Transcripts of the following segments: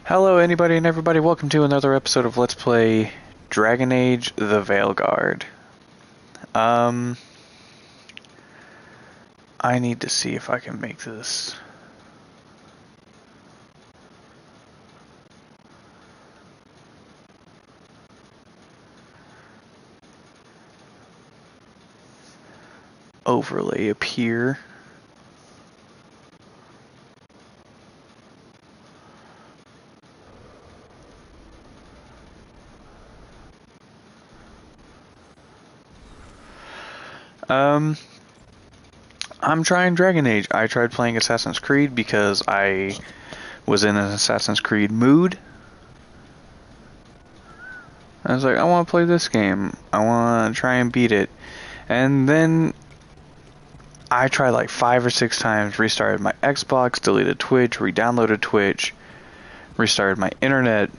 Hello anybody and everybody, welcome to another episode of Let's Play Dragon Age the Veilguard. I need to see if I can make this. Overlay appear. I'm trying Dragon Age. I tried playing Assassin's Creed because I was in an Assassin's Creed mood. I was like, I want to play this game. I want to try and beat it. And then I tried like 5 or 6 times, restarted my Xbox, deleted Twitch, re-downloaded Twitch, restarted my internet.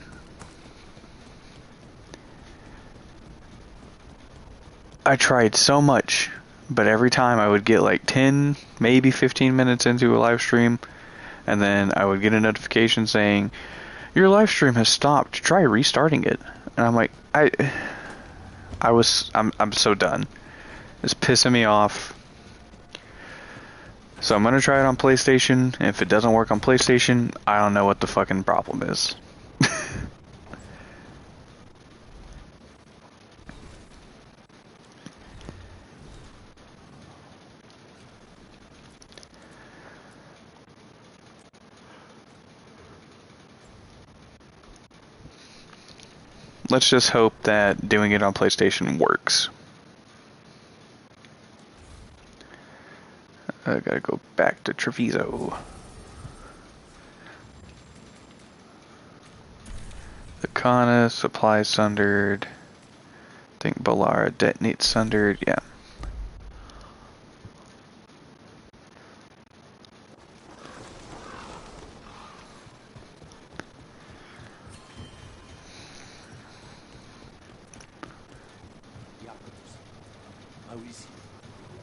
I tried so much, but every time I would get like 10, maybe 15 minutes into a live stream, and then I would get a notification saying, your live stream has stopped, try restarting it. And I'm like, I'm so done. It's pissing me off. So I'm gonna try it on PlayStation. If it doesn't work on PlayStation, I don't know what the fucking problem is. Let's just hope that doing it on PlayStation works. I gotta go back to Treviso. The Kana, supply sundered. I think Balara detonate sundered, yeah.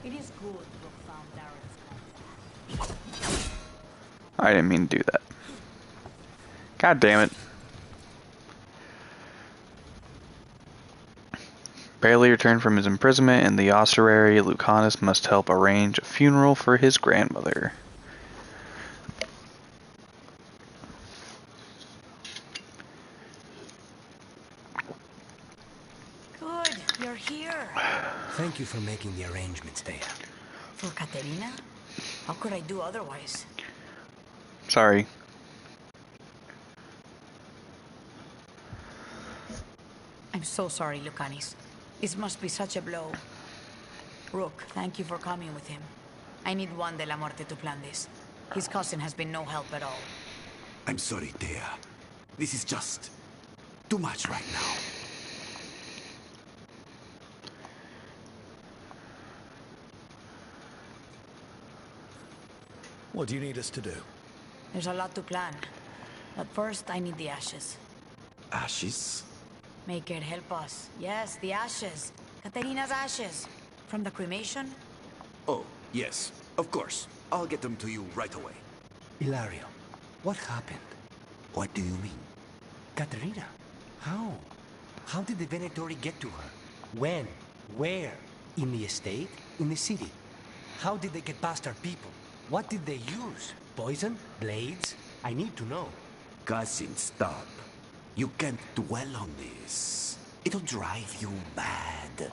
It is good Rook found Darren's contact. I didn't mean to do that. God damn it. Barely returned from his imprisonment in the ossuary, Lucanus must help arrange a funeral for his grandmother. Good, you're here. Thank you for making the arrangements, Dea. For Katerina? How could I do otherwise? Sorry. I'm so sorry, Lucanis. This must be such a blow. Rook, thank you for coming with him. I need Juan de la Muerte to plan this. His cousin has been no help at all. I'm sorry, Dea. This is just too much right now. What do you need us to do? There's a lot to plan. But first, I need the ashes. Ashes? Make it help us. Yes, the ashes. Katerina's ashes. From the cremation? Oh, yes, of course. I'll get them to you right away. Ilario, what happened? What do you mean? Katerina, how? How did the Venatori get to her? When? Where? In the estate? In the city? How did they get past our people? What did they use? Poison? Blades? I need to know. Cousin, stop. You can't dwell on this. It'll drive you mad.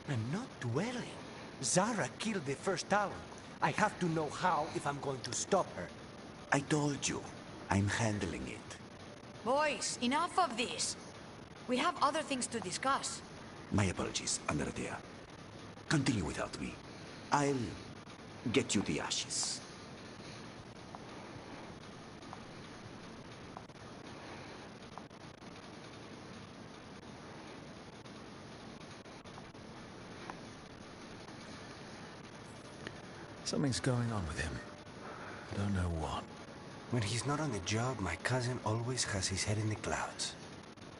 I'm not dwelling. Zara killed the first Talon. I have to know how if I'm going to stop her. I told you, I'm handling it. Boys, enough of this. We have other things to discuss. My apologies, Andrea. Continue without me. I'll get you the ashes. Something's going on with him. I don't know what. When he's not on the job, my cousin always has his head in the clouds.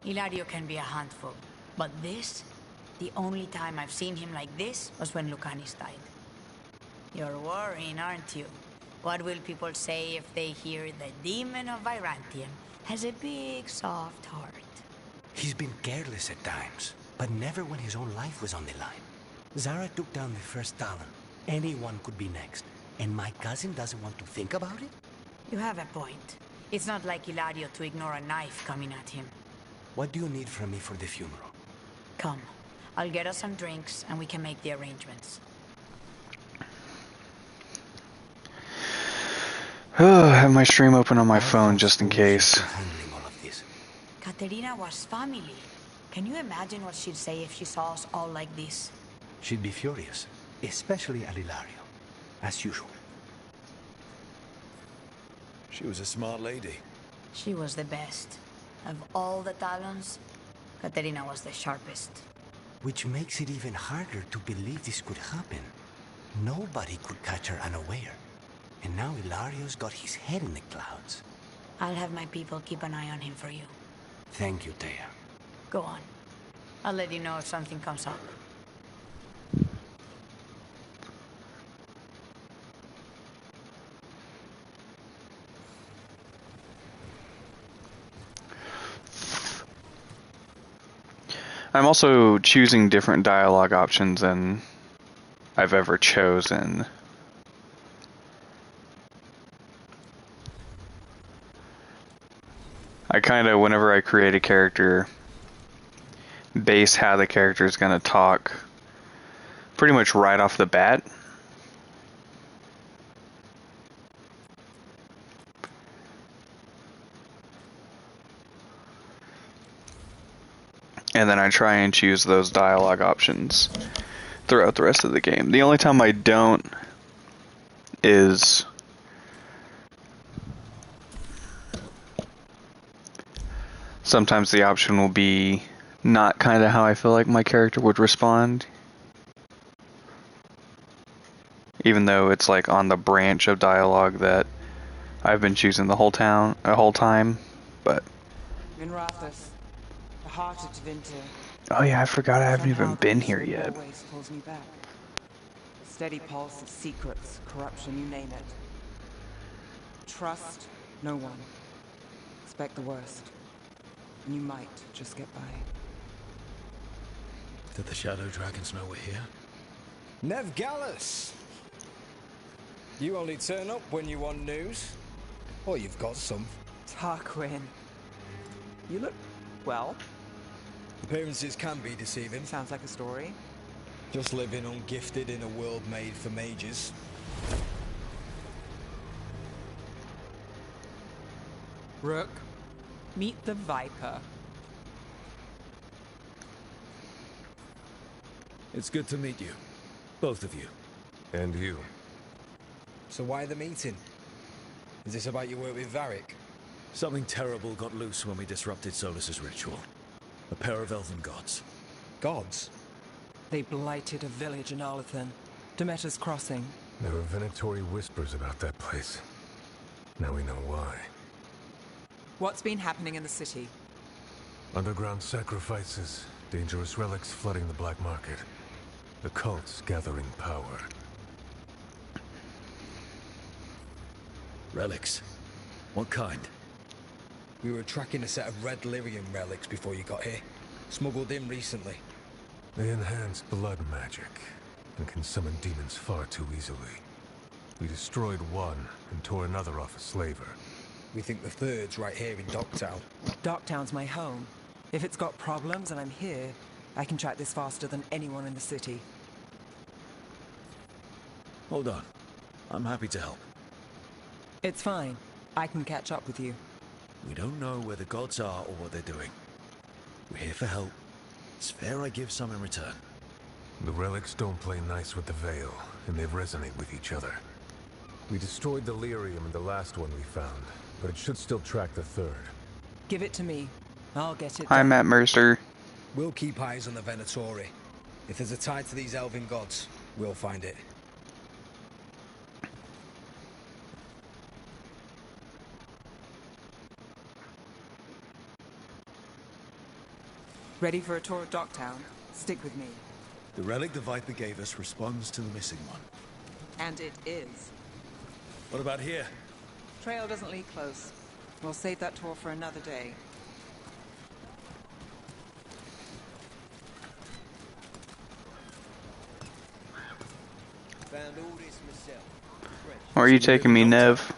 Ilario can be a handful. But this? The only time I've seen him like this was when Lucanis died. You're worrying, aren't you? What will people say if they hear the demon of Virantium has a big, soft heart. He's been careless at times, but never when his own life was on the line. Zara took down the first Talon. Anyone could be next. And my cousin doesn't want to think about it? You have a point. It's not like Hilario to ignore a knife coming at him. What do you need from me for the funeral? Come. I'll get us some drinks and we can make the arrangements. I have my stream open on my phone just in case. Handling all of this. Caterina was family. Can you imagine what she'd say if she saw us all like this? She'd be furious, especially at Hilario, as usual. She was a smart lady. She was the best. Of all the Talons, Caterina was the sharpest. Which makes it even harder to believe this could happen. Nobody could catch her unaware. And now Hilario's got his head in the clouds. I'll have my people keep an eye on him for you. Thank you, Thea. Go on. I'll let you know if something comes up. I'm also choosing different dialogue options than I've ever chosen. I kind of, whenever I create a character, base how the character is going to talk pretty much right off the bat. And then I try and choose those dialogue options throughout the rest of the game. The only time I don't is sometimes the option will be not kind of how I feel like my character would respond. Even though it's like on the branch of dialogue that I've been choosing the whole time, but Minrathous, the heart of Tevinter. oh yeah, I forgot I haven't Somehow even been the here history yet. always pulls me back. A steady pulse of secrets, corruption, you name it. Trust no one. Expect the worst. And you might just get by. Did the Shadow Dragons know we're here? Neve Gallus! You only turn up when you want news. Or you've got some. Tarquin. You look well. Appearances can be deceiving. Sounds like a story. Just living ungifted in a world made for mages. Rook, meet the Viper. It's good to meet you. Both of you. And you. So why the meeting? Is this about your work with Varric? Something terrible got loose when we disrupted Solus's ritual. A pair of elven gods. Gods? They blighted a village in Arlethan. Demeter's Crossing. There were venatory whispers about that place. Now we know why. What's been happening in the city? Underground sacrifices, dangerous relics flooding the black market. The cults gathering power. Relics? What kind? We were tracking a set of red lyrium relics before you got here. Smuggled in recently. They enhance blood magic and can summon demons far too easily. We destroyed one and tore another off a slaver. We think the third's right here in Docktown. Docktown's my home. If it's got problems and I'm here, I can track this faster than anyone in the city. Hold on. I'm happy to help. It's fine. I can catch up with you. We don't know where the gods are or what they're doing. We're here for help. It's fair I give some in return. The relics don't play nice with the Veil, and they resonate with each other. We destroyed the lyrium in the last one we found, but it should still track the third. Give it to me. I'll get it Hi, done. Matt Mercer. We'll keep eyes on the Venatori. If there's a tie to these elven gods, we'll find it. Ready for a tour of Docktown? Stick with me. The relic the Viper gave us responds to the missing one. And it is. What about here? Trail doesn't lead close. We'll save that tour for another day. Found all this myself. Where are you taking me, Neve?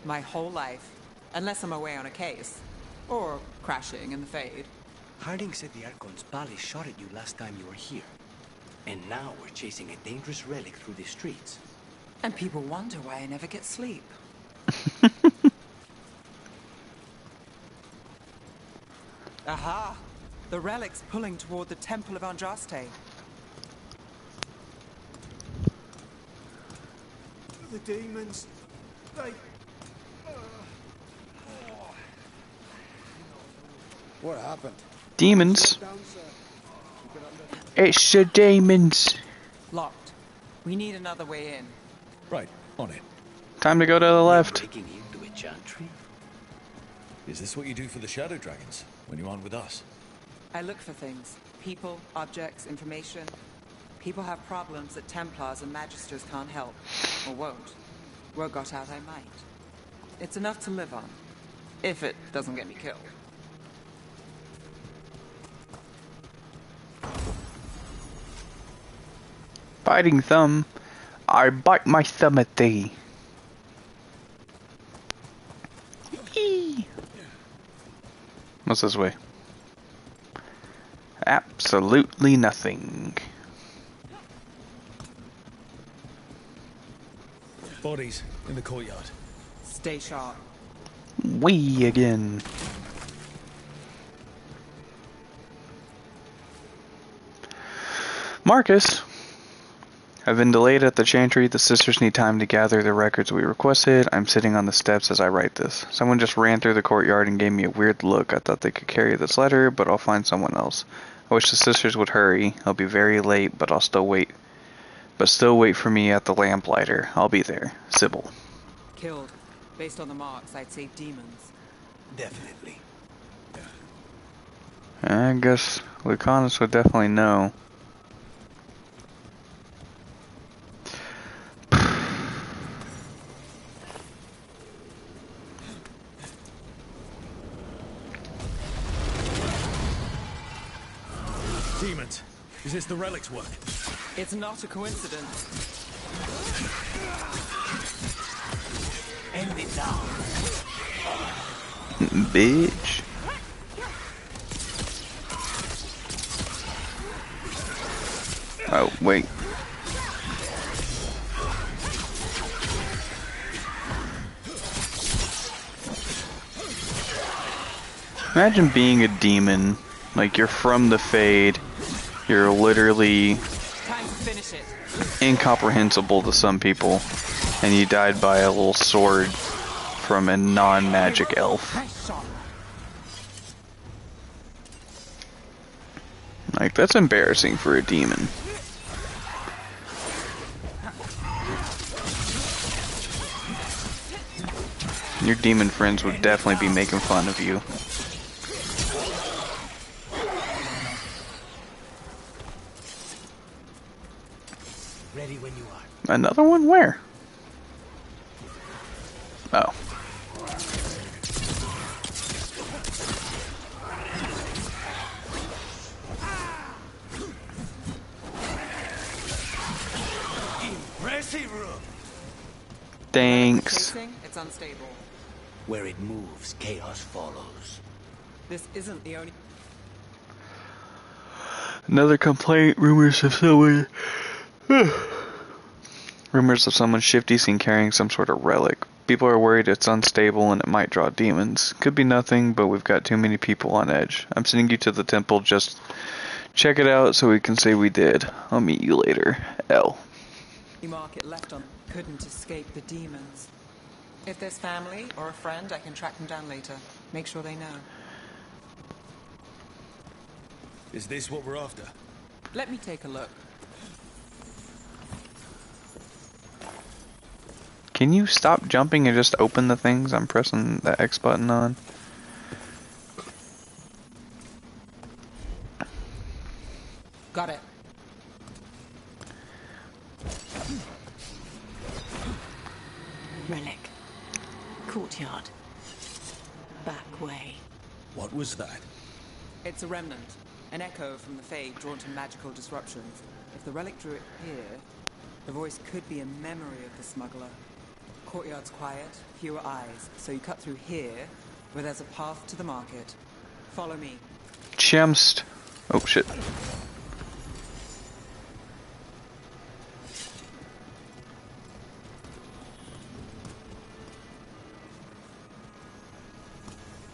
My whole life. Unless I'm away on a case. Or crashing in the Fade. Harding said the Archon's Palace shot at you last time you were here. And now we're chasing a dangerous relic through the streets. And people wonder why I never get sleep. Aha! The relic's pulling toward the Temple of Andraste. The demons, they... What happened? Demons? It's the demons. Locked. We need another way in. Right, on it. Time to go to the left. Breaking into a chantry? Is this what you do for the Shadow Dragons, when you aren't with us? I look for things. People, objects, information. People have problems that Templars and Magisters can't help. Or won't. Word got out I might. It's enough to live on. If it doesn't get me killed. Biting thumb. I bite my thumb at thee. Eee. What's this way? Absolutely nothing. Bodies in the courtyard. Stay sharp. We again. Marcus. I've been delayed at the chantry. The sisters need time to gather the records we requested. I'm sitting on the steps as I write this. Someone just ran through the courtyard and gave me a weird look. I thought they could carry this letter, but I'll find someone else. I wish the sisters would hurry. I'll be very late, but I'll still wait. But still wait for me at the lamplighter. I'll be there. Sybil. Killed. Based on the marks, I'd say demons. Definitely. I guess Lucanus would definitely know. Demons. Is this the relic's work? It's not a coincidence. End it now. Bitch. Oh, wait. Imagine being a demon. Like, you're from the Fade. You're literally Time to finish it. incomprehensible to some people. And you died by a little sword from a non-magic elf. Like, that's embarrassing for a demon. Your demon friends would definitely be making fun of you. Ready when you are. Another one? Where? Oh. Impressive, Rook. Thanks. It's unstable. Where it moves, chaos follows. This isn't the only... Another complaint. Rumors of someone shifty seen carrying some sort of relic. People are worried it's unstable and it might draw demons. Could be nothing, but we've got too many people on edge. I'm sending you to the temple. Just check it out so we can say we did. I'll meet you later. L. market left on couldn't escape the demons. If there's family or a friend, I can track them down later. Make sure they know. Is this what we're after? Let me take a look. Can you stop jumping and just open the things I'm pressing the X button on? Got it. Relic. Courtyard. back way. What was that? It's a remnant. An echo from the Fae drawn to magical disruptions. If the relic drew it here, the voice could be a memory of the smuggler. Courtyard's quiet, fewer eyes, so you cut through here, where there's a path to the market. Follow me. Chemst. Oh shit.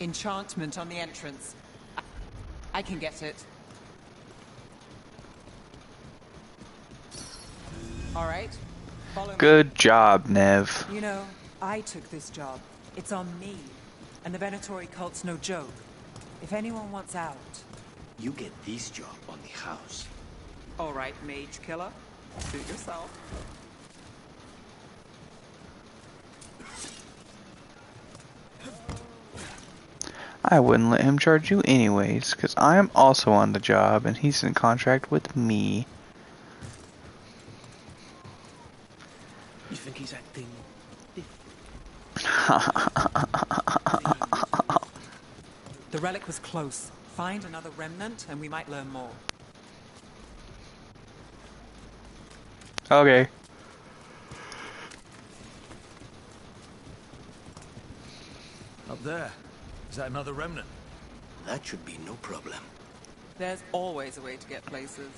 Enchantment on the entrance. I can get it. All right. Follow me. Good job, Neve. You know, I took this job. It's on me. And the Venatori cult's no joke. If anyone wants out... You get this job on the house. All right, mage killer. Suit yourself. I wouldn't let him charge you anyways, because I am also on the job and he's in contract with me. You think he's acting... The relic was close. Find another remnant and we might learn more. Okay. Up there. Is that another remnant? That should be no problem. There's always a way to get places.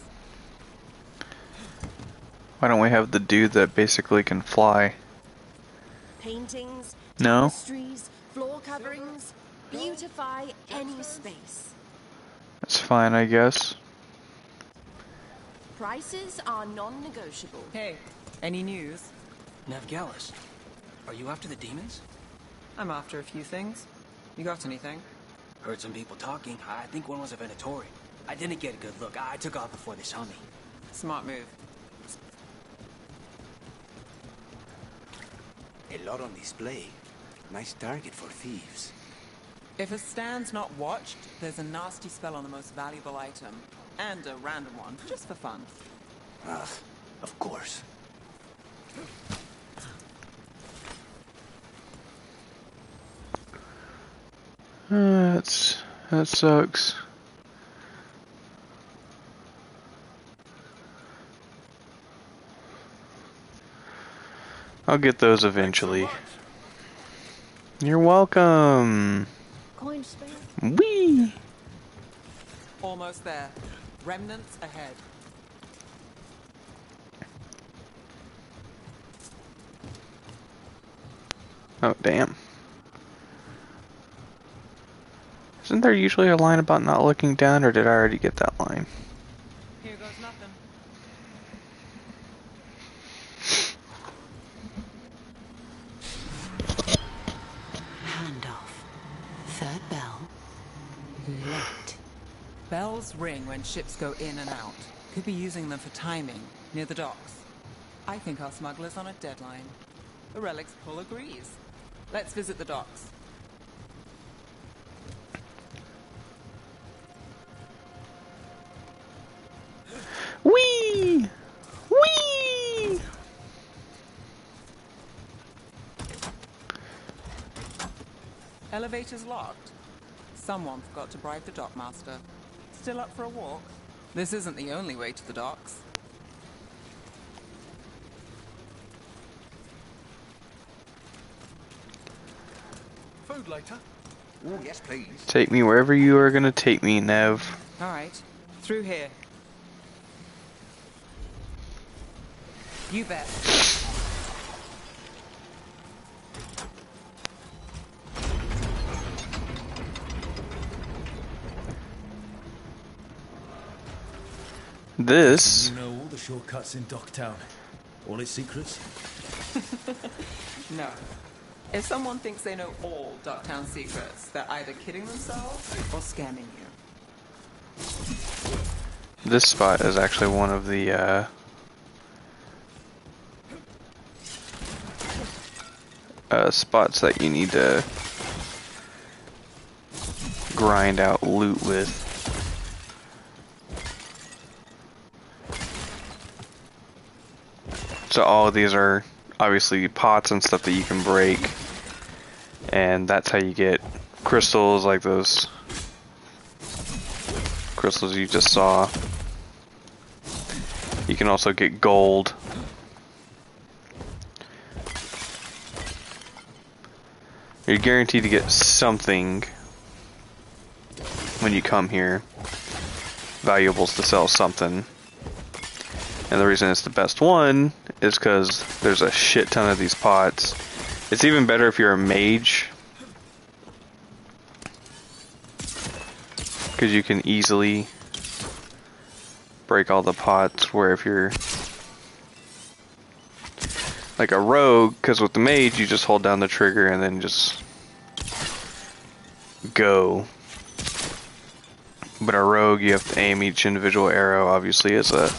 Why don't we have the dude that basically can fly? Paintings, No? tapestries, floor coverings. Beautify any space. That's fine, I guess. Prices are non-negotiable. Hey, any news? Neve, are you after the demons? I'm after a few things. You got anything? Heard some people talking. I think one was a Venatori. I didn't get a good look. I took off before they saw me. Smart move. A lot on display. Nice target for thieves. If a stand's not watched, there's a nasty spell on the most valuable item. And a random one, just for fun. Ah, of course. That sucks. I'll get those eventually. You're welcome. Coin spare. Whee! Almost there. Remnants ahead. Oh, damn. Isn't there usually a line about not looking down, or did I already get that line? Here goes nothing. Handoff. Third bell. Late. Bells ring when ships go in and out. Could be using them for timing, near the docks. I think our smuggler's on a deadline. The relic's pull agrees. Let's visit the docks. Whee! Whee! Elevator's locked. Someone forgot to bribe the dockmaster. Still up for a walk? This isn't the only way to the docks. Food later? Oh, yes, please. Take me wherever you are gonna take me, Nev. All right, through here. You bet. This. You know all the shortcuts in Docktown. All its secrets? No. If someone thinks they know all Docktown secrets, they're either kidding themselves or scamming you. This spot is actually one of the spots that you need to grind out loot with. So all of these are obviously pots and stuff that you can break, and that's how you get crystals like those crystals you just saw. You can also get gold. You're guaranteed to get something when you come here. Valuables to sell something. And the reason it's the best one is because there's a shit ton of these pots. It's even better if you're a mage, because you can easily break all the pots, where if you're like a rogue, because with the mage you just hold down the trigger and then just go. But a rogue, you have to aim each individual arrow. Obviously, as a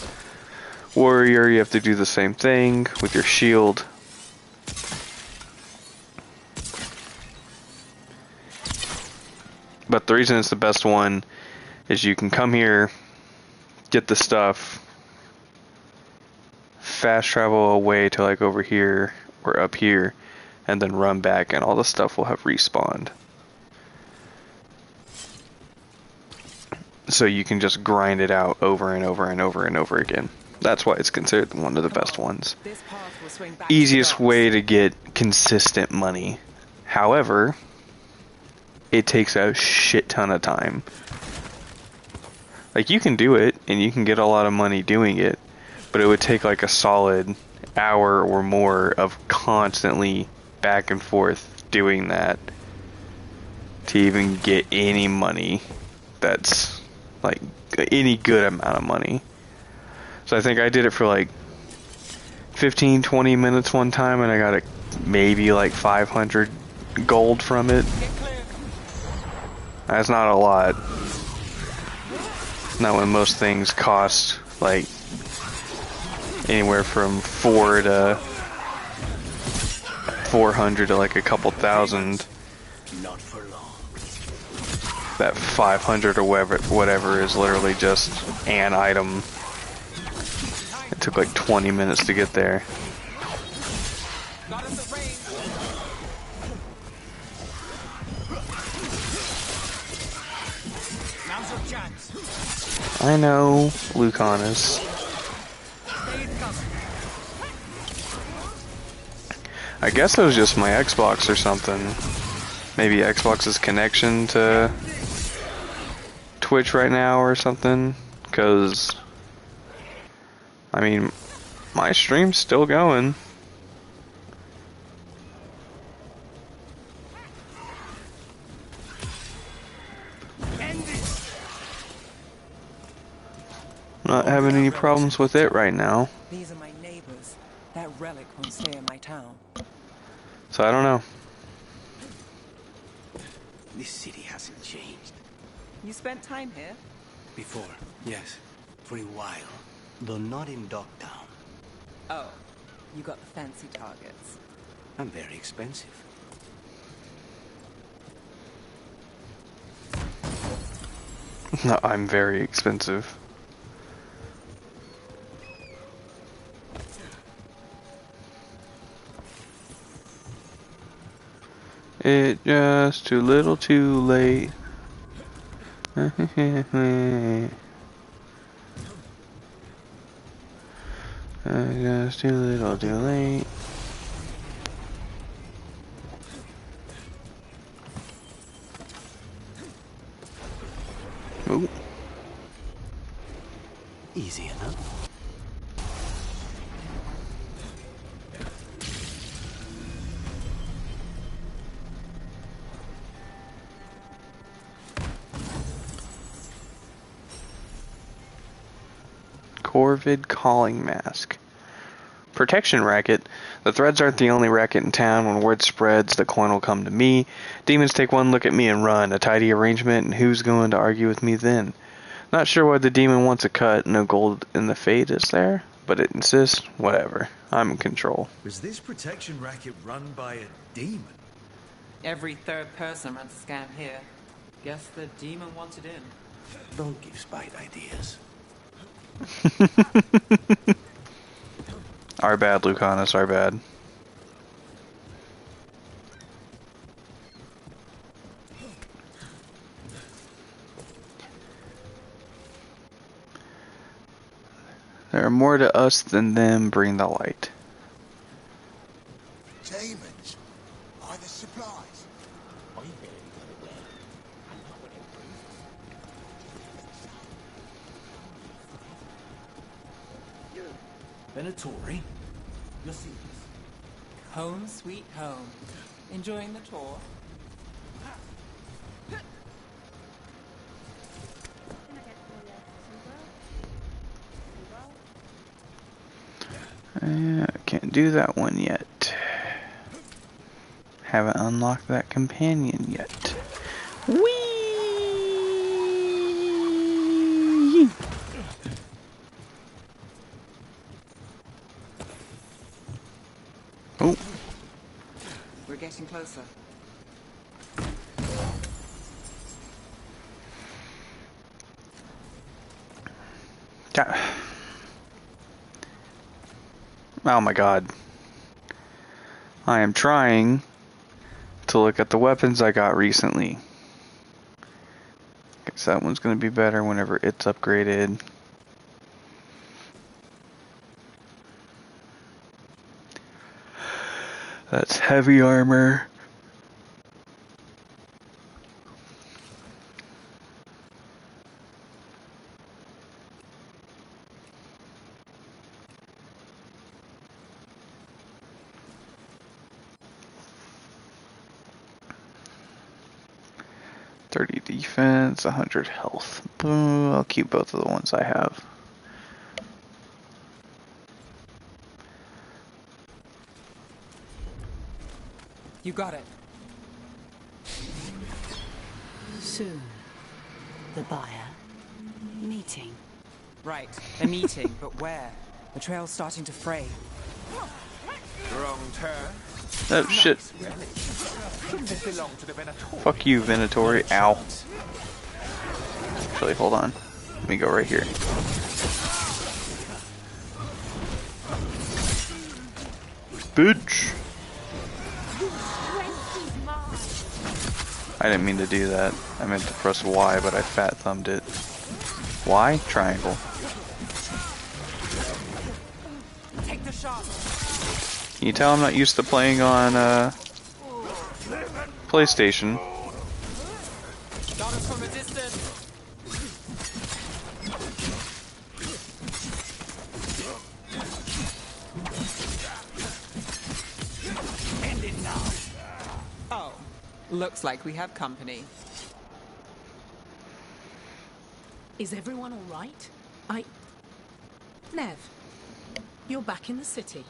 warrior, you have to do the same thing with your shield. But the reason it's the best one is you can come here, get the stuff, fast travel away to like over here or up here, and then run back, and all the stuff will have respawned. So you can just grind it out over and over and over and over again. That's why it's considered one of the best ones. Easiest way to get consistent money. However, it takes a shit ton of time. Like, you can do it and you can get a lot of money doing it, but it would take like a solid hour or more of constantly back and forth doing that to even get any money that's like any good amount of money. So I think I did it for like 15-20 minutes one time, and I got maybe like 500 gold from it. That's not a lot. Not when most things cost like anywhere from 400 to like a couple thousand. That 500 or whatever is literally just an item. It took like 20 minutes to get there. I know, Lucanus. I guess it was just my Xbox or something. Maybe Xbox's connection to Twitch right now or something. Because, I mean, my stream's still going. Not having any problems with it right now. These are my neighbors. That relic won't stay in my town. So I don't know. This city hasn't changed. You spent time here? Before, yes. For a while. Though not in Dogtown. Oh, you got the fancy targets. I'm very expensive. No, I'm very expensive. It just too little too late. Just too little too late. Ooh. Easy enough. Corvid calling mask. Protection racket. The threads aren't the only racket in town. When word spreads, the coin will come to me. Demons take one look at me and run. A tidy arrangement, and who's going to argue with me then? Not sure why the demon wants a cut. No gold in the fate is there, but it insists. Whatever. I'm in control. Was this protection racket run by a demon? Every third person runs a scam here. Guess the demon wanted in. Don't give Spite ideas. Our bad, Lucanus, our bad. are more to us than them, bring the light. Demons? Are the supplies? Venatori? You're serious? Home sweet home. Enjoying the tour? I can't do that one yet. Haven't unlocked that companion yet. Whee! Oh. We're getting closer. Oh my god. I am trying to look at the weapons I got recently. Guess that one's going to be better whenever it's upgraded. That's heavy armor. Defense, 100 health. I'll keep both of the ones I have. You got it. Soon, the buyer meeting. Right, a meeting, but where? The trail's starting to fray. Wrong turn. Oh shit. Fuck you, Venatori. Ow. Actually, hold on. Let me go right here. Bitch! I didn't mean to do that. I meant to press Y, but I fat thumbed it. Y? Triangle. Take the shot. Can you tell I'm not used to playing on PlayStation? Got us from a distance. End it now. Oh, looks like we have company. Is everyone all right? Neve, you're back in the city.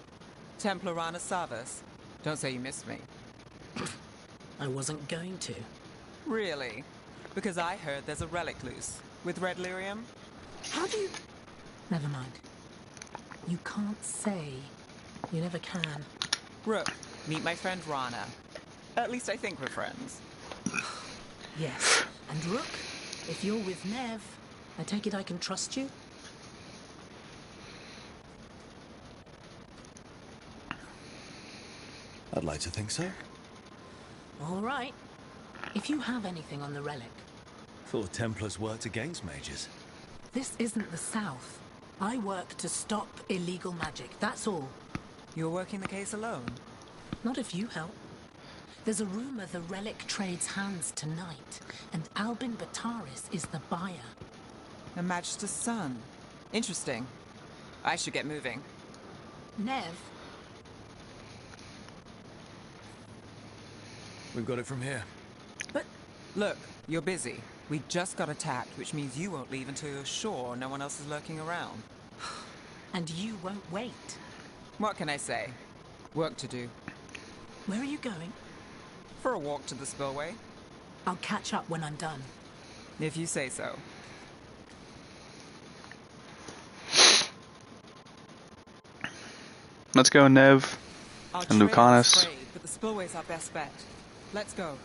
Templar Rana Savas. Don't say you missed me. I wasn't going to. Really? Because I heard there's a relic loose. With red lyrium? How do you... Never mind. You can't say. You never can. Rook, meet my friend Rana. At least I think we're friends. Yes. And Rook, if you're with Neve, I take it I can trust you? I'd like to think so. All right. If you have anything on the relic. Thought Templars worked against mages. This isn't the South. I work to stop illegal magic, that's all. You're working the case alone? Not if you help. There's a rumor the relic trades hands tonight, and Albin Bataris is the buyer. A Magister's son. Interesting. I should get moving. Neve? We've got it from here. But... Look, you're busy. We just got attacked, which means you won't leave until you're sure no one else is lurking around. And you won't wait. What can I say? Work to do. Where are you going? For a walk to the spillway. I'll catch up when I'm done. If you say so. Let's go, Neve. And Lucanus. Afraid, but the spillway's our best bet. Let's go.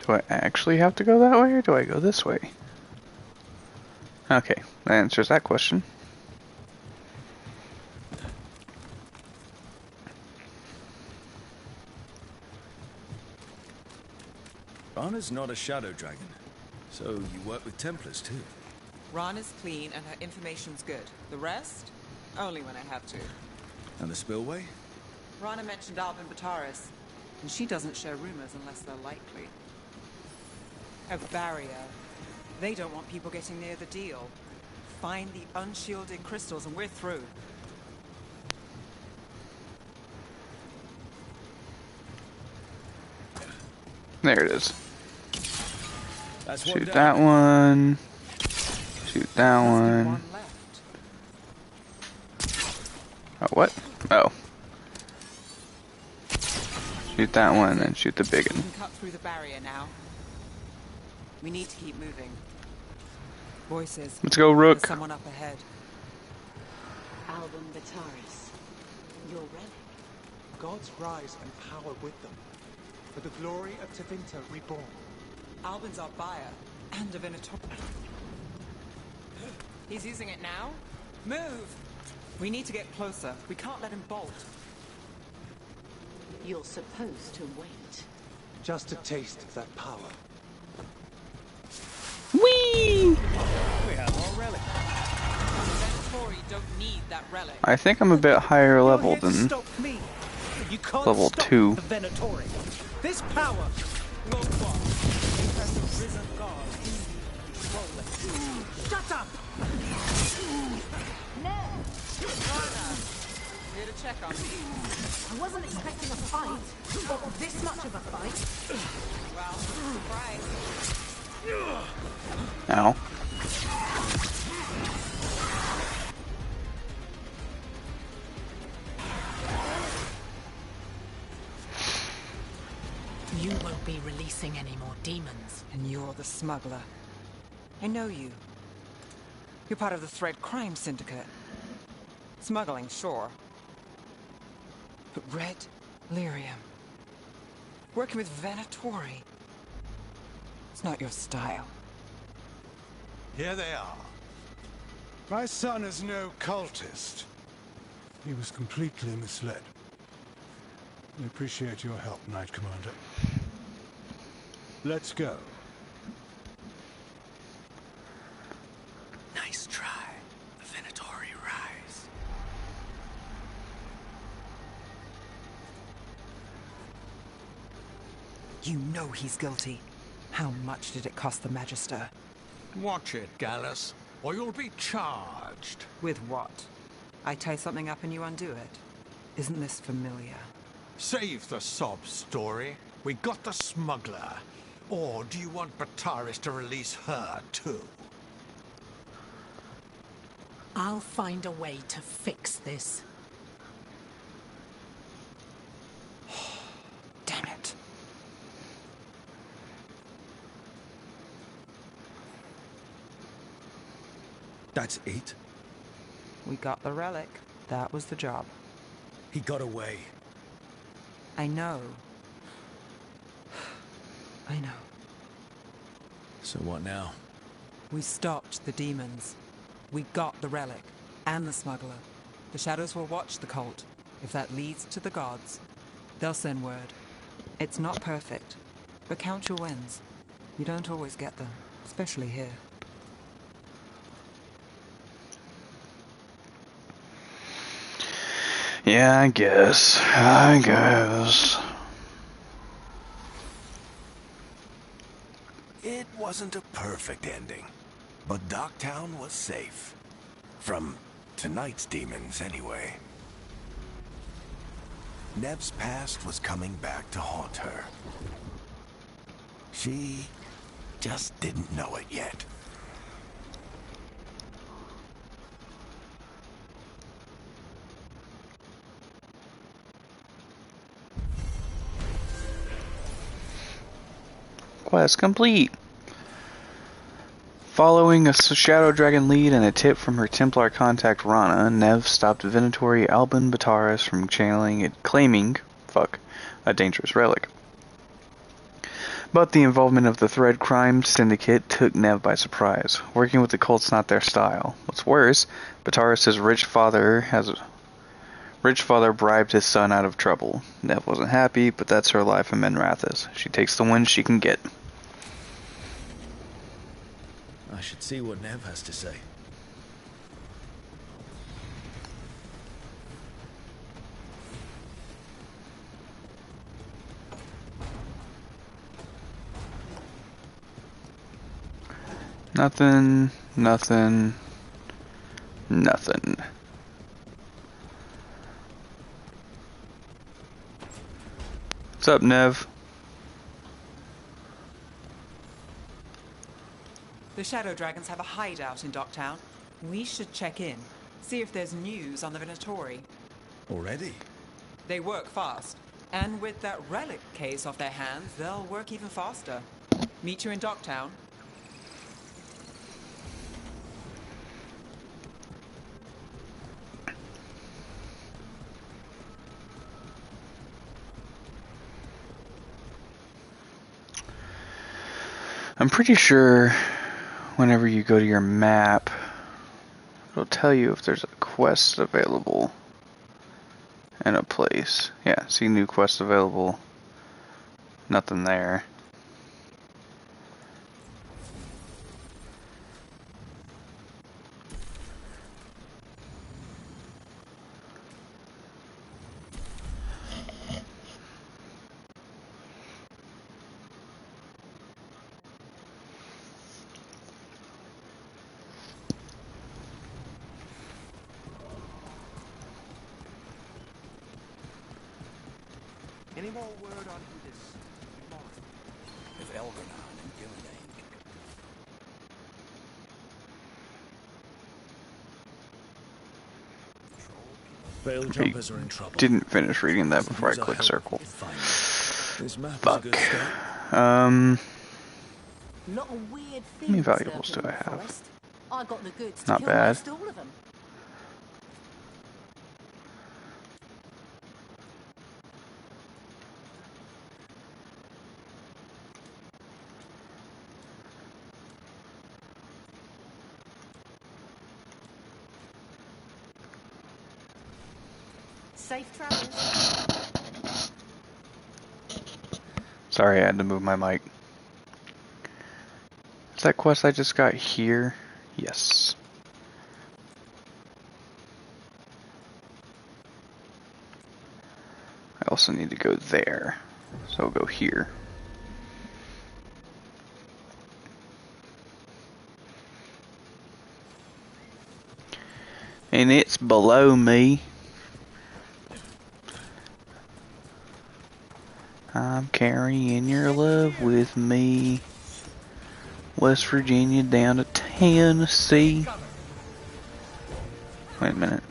Do I actually have to go that way, or do I go this way? Okay, that answers that question. Anna's not a shadow dragon, so you work with Templars too. Rana's clean and her information's good. The rest? Only when I have to. And the spillway? Rana mentioned Alvin Bataris, and she doesn't share rumors unless they're likely. A barrier. They don't want people getting near the deal. Find the unshielded crystals and we're through. There it is. That's Shoot that one. Shoot that one. One left. Oh, what? Oh. Shoot that one and shoot the big We one. can cut through the barrier now. We need to keep moving. Voices. Let's go, Rook. There's someone up ahead. Alvin Bataris, your relic. Gods rise and power with them. For the glory of Tevinter reborn. Albin's our buyer and divinator. He's using it now? Move! We need to get closer. We can't let him bolt. You're supposed to wait. Just a taste of that power. Whee! We have our relic. Venatori don't need that relic. I think I'm a bit higher level You're here to than stop me. You can't level stop 2. the Venatori. This power. Look what? Impressive risen god. Shut up! Here to check on me. I wasn't expecting a fight, or this much of a fight. Well, surprise. Ow. You won't be releasing any more demons. And you're the smuggler. I know you. You're part of the Thread Crime Syndicate. Smuggling, sure. But Red Lyrium. Working with Venatori. It's not your style. Here they are. My son is no cultist. He was completely misled. We appreciate your help, Knight Commander. Let's go. Nice try. The Venatori rise. You know he's guilty. How much did it cost the Magister? Watch it, Gallus, or you'll be charged. With what? I tie something up and you undo it. Isn't this familiar? Save the sob story. We got the smuggler. Or do you want Bataris to release her, too? I'll find a way to fix this. Damn it. That's it? We got the relic. That was the job. He got away. I know. I know. So what now? We stopped the demons. We got the relic. And the smuggler. The shadows will watch the cult. If that leads to the gods, they'll send word. It's not perfect, but count your wins. You don't always get them, especially here. Yeah, I guess. I guess. It wasn't a perfect ending, but Docktown was safe. From tonight's demons, anyway. Neve's past was coming back to haunt her. She just didn't know it yet. Quest complete. Following a Shadow Dragon lead and a tip from her Templar contact Rana, Neve stopped Venatori Alvin Bataris from claiming a dangerous relic. But the involvement of the Thread crime syndicate took Neve by surprise. Working with the cult's not their style. What's worse, Bataris' rich father bribed his son out of trouble. Neve wasn't happy, but that's her life in Minrathous. She takes the wins she can get. I should see what Neve has to say. Nothing, nothing, nothing. What's up, Neve? The Shadow Dragons have a hideout in Docktown. We should check in, see if there's news on the Venatori. Already? They work fast, and with that relic case off their hands, they'll work even faster. Meet you in Docktown. I'm pretty sure whenever you go to your map, it'll tell you if there's a quest available in a place. Yeah, see new quest available. Nothing there. Any more word on who this If Elvernon and Gillian. Veil jumpers are in trouble. Didn't finish reading that before I clicked circle. This map Fuck. is a good start. Lot of weird How many things valuables lurking do I in the have? forest. I got the goods to Not kill bad. most all of them. Safe travels. Sorry, I had to move my mic. Is that quest I just got here? Yes. I also need to go there. So I'll go here. And it's below me. I'm carrying your love with me. West Virginia down to Tennessee. Wait a minute.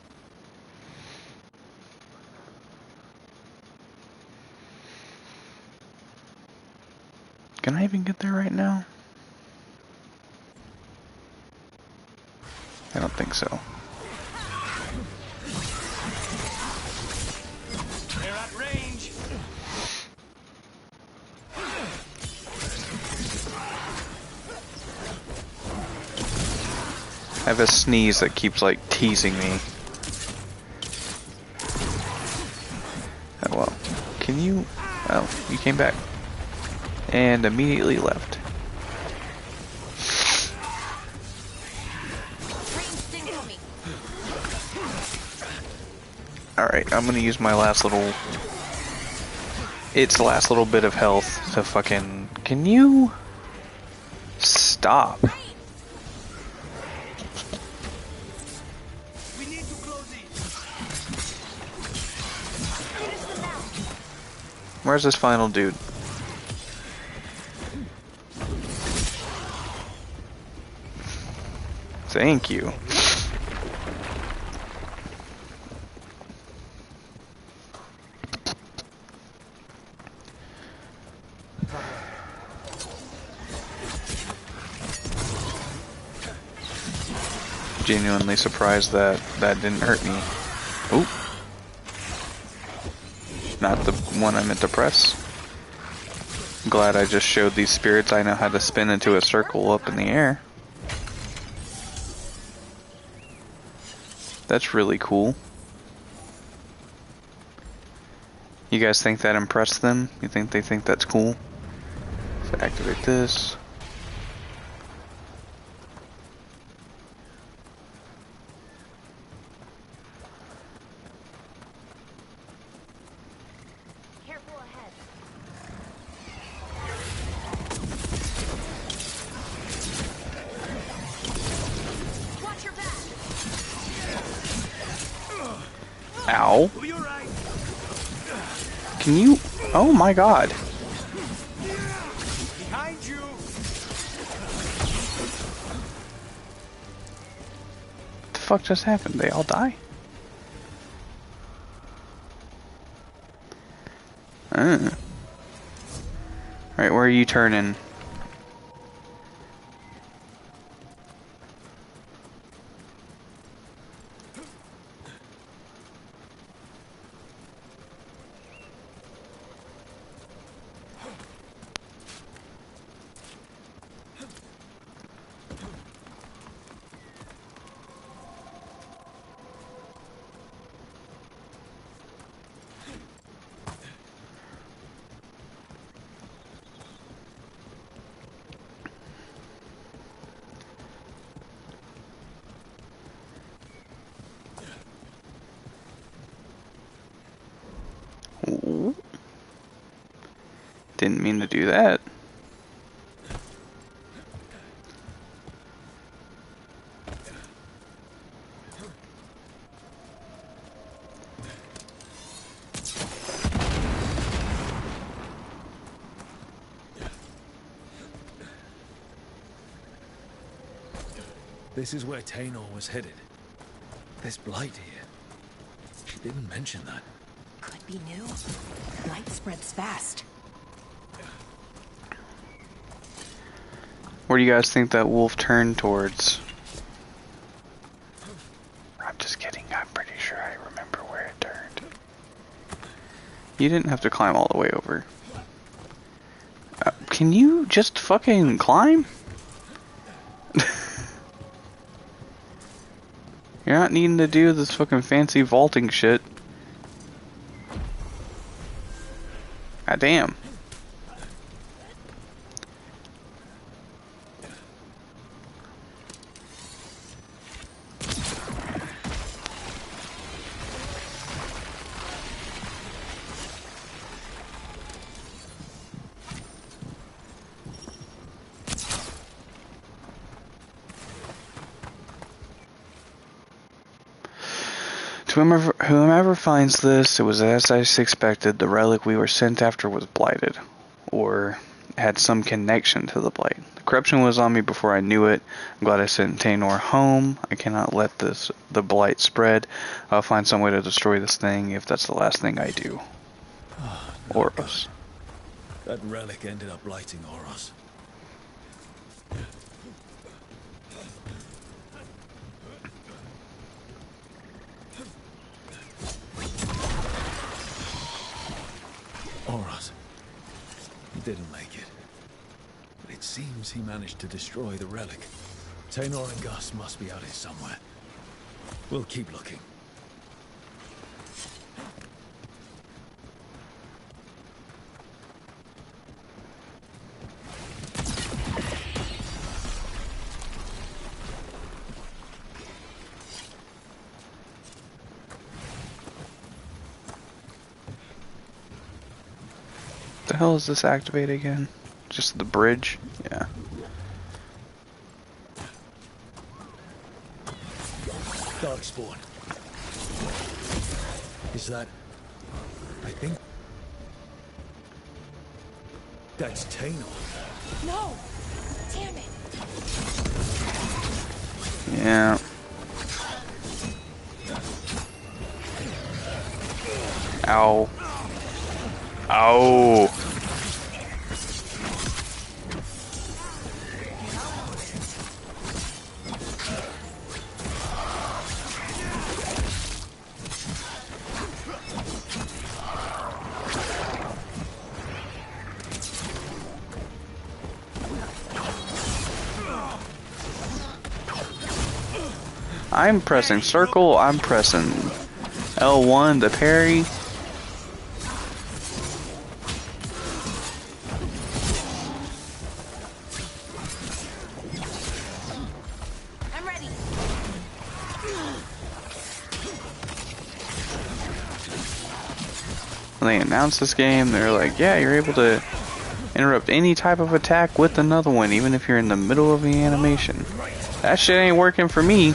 Can I even get there right now? I don't think so. They're at range. I have a sneeze that keeps like teasing me. Oh well. Can you... Oh, you came back. And immediately left. Alright, I'm gonna use my last little... Its last little bit of health to fucking... Can you... Stop. Where's this final dude? Thank you. Genuinely surprised that that didn't hurt me. Oop. Not the one I meant to press. glad I just showed these spirits I know how to spin into a circle up in the air. That's really cool. You guys think that impressed them? You think they think that's cool? So activate this. Careful ahead. Watch your back. Ow. Can you? Oh my god. Behind you. What the fuck just happened? They all die? Alright, where are you turning? Ooh. Didn't mean to do that. This is where Tainor was headed. There's blight here. She didn't mention that. Could be new. Light spreads fast. Where do you guys think that wolf turned towards? I'm just kidding. I'm pretty sure I remember where it turned. You didn't have to climb all the way over. Can you just fucking climb? You're not needing to do this fucking fancy vaulting shit. God damn. To whomever finds this, it was as I expected. The relic we were sent after was blighted, or had some connection to the blight. The corruption was on me before I knew it. I'm glad I sent Tainor home. I cannot let the blight spread. I'll find some way to destroy this thing if that's the last thing I do. Oros. That relic ended up blighting Oros. Oros. He didn't make it. But it seems he managed to destroy the relic. Tainor and Gus must be out here somewhere. We'll keep looking. The hell is this activate again? Just the bridge? Yeah. Darkspawn. Is that... I think... That's Tainor. No! Damn it! Yeah. Ow. Ow. I'm pressing circle, I'm pressing L1 to parry. I'm ready. When they announced this game, they're like, yeah, you're able to interrupt any type of attack with another one, even if you're in the middle of the animation. That shit ain't working for me.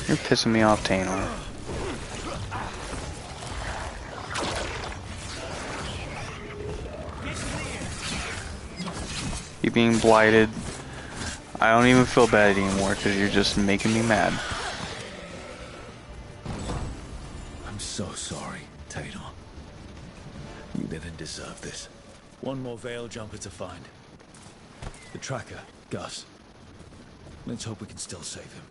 You're pissing me off, Taynor. You being blighted. I don't even feel bad anymore because you're just making me mad. I'm so sorry, Taynor. You didn't deserve this. One more Veil jumper to find. The tracker, Gus. Let's hope we can still save him.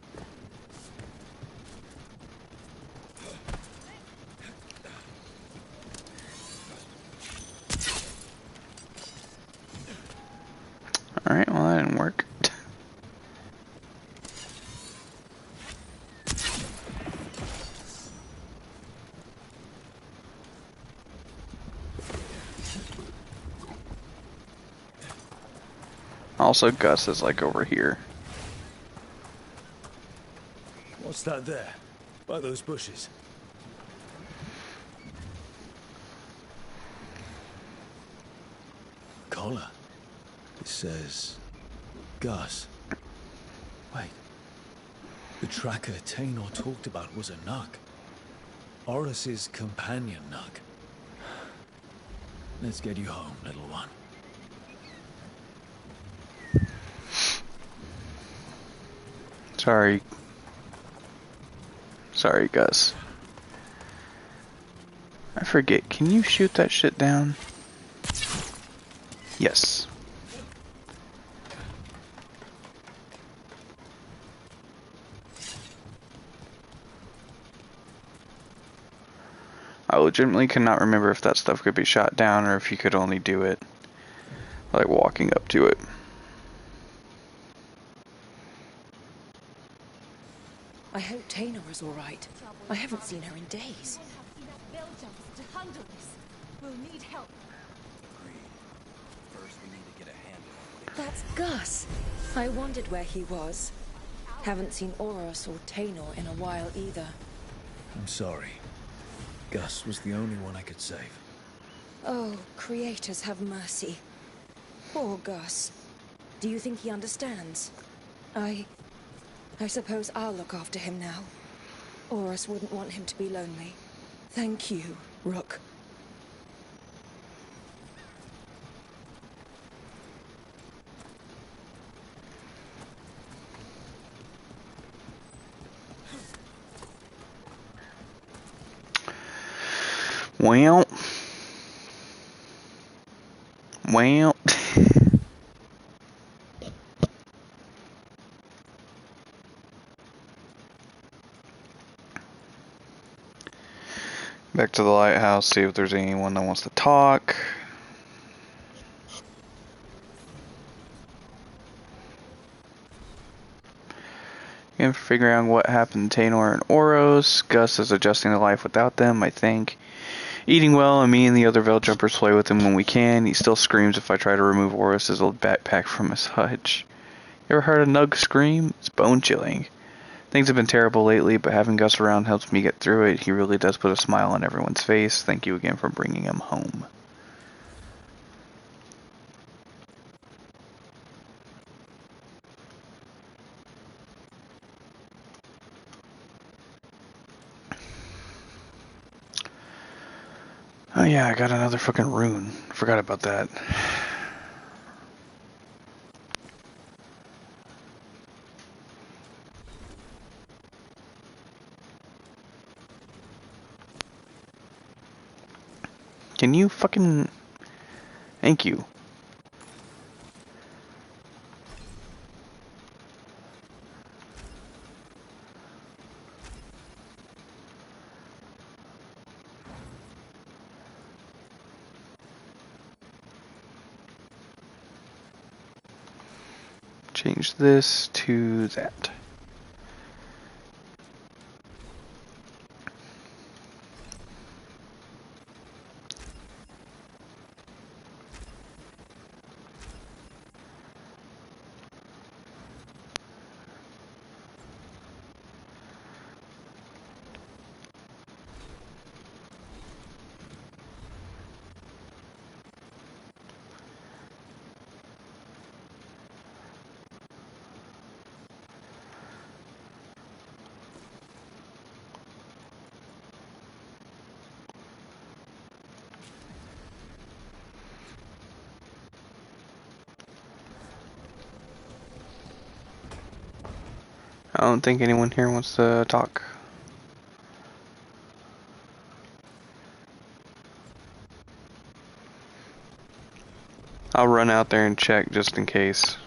Alright, well that didn't work. Also, Gus is like over here. What's that there? By those bushes? Collar. It says... Gus. Wait. The tracker Taynor talked about was a Nug. Horus's companion Nug. Let's get you home, little one. Sorry. Sorry, Gus. I forget, can you shoot that shit down? Yes. I legitimately cannot remember if that stuff could be shot down or if you could only do it like walking up to it. I hope Taynor is all right. I haven't seen her in days. We'll need help. First, we need to get a handle on what That's Gus. I wondered where he was. Haven't seen Horus or Taynor in a while either. I'm sorry. Gus was the only one I could save. Oh, creators have mercy. Poor Gus. Do you think he understands? I suppose I'll look after him now. Horus wouldn't want him to be lonely. Thank you, Rook. Well. Back to the lighthouse, see if there's anyone that wants to talk. And figuring out what happened to Taynor and Oros. Gus is adjusting to life without them, I think. Eating well, and me and the other Veil Jumpers play with him when we can. He still screams if I try to remove Oros' old backpack from his hutch. You ever heard a Nug scream? It's bone-chilling. Things have been terrible lately, but having Gus around helps me get through it. He really does put a smile on everyone's face. Thank you again for bringing him home. Oh yeah, I got another fucking rune. Forgot about that. Can you fucking... Thank you. change this to that. I don't think anyone here wants to talk. I'll run out there and check just in case.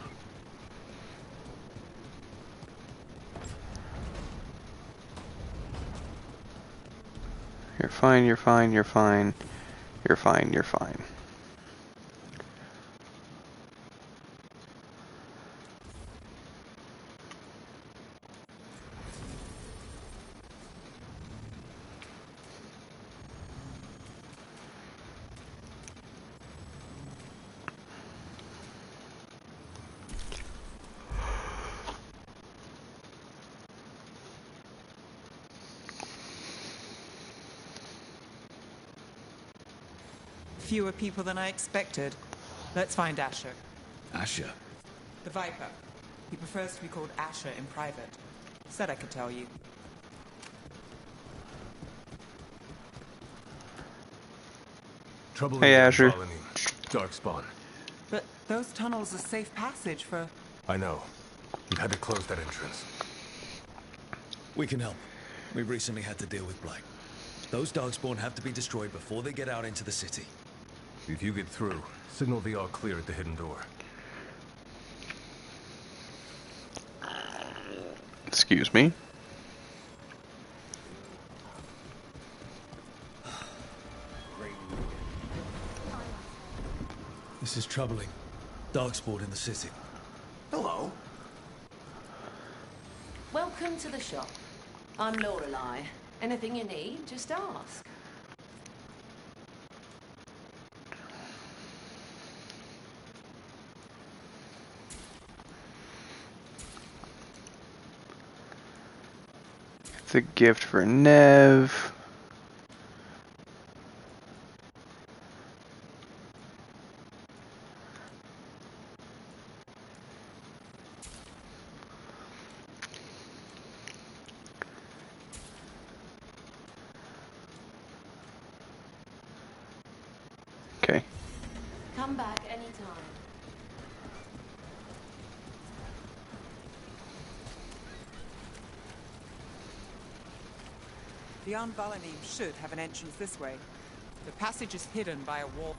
You're fine, you're fine, you're fine. You're fine, you're fine. Fewer people than I expected. Let's find Asher. Asher? The Viper. He prefers to be called Asher in private. Said I could tell you. Trouble Hey, in the Asher. colony. Darkspawn. But those tunnels are safe passage for... I know. We've had to close that entrance. We can help. We recently had to deal with Blight. Those Darkspawn have to be destroyed before they get out into the city. If you get through, signal the all clear at the hidden door. Excuse me. This is troubling. Darkspawn in the city. Hello. Welcome to the shop. I'm Lorelei. Anything you need, just ask. It's a gift for Neve. Okay. Come back anytime. The Valanyme should have an entrance this way. The passage is hidden by a wall.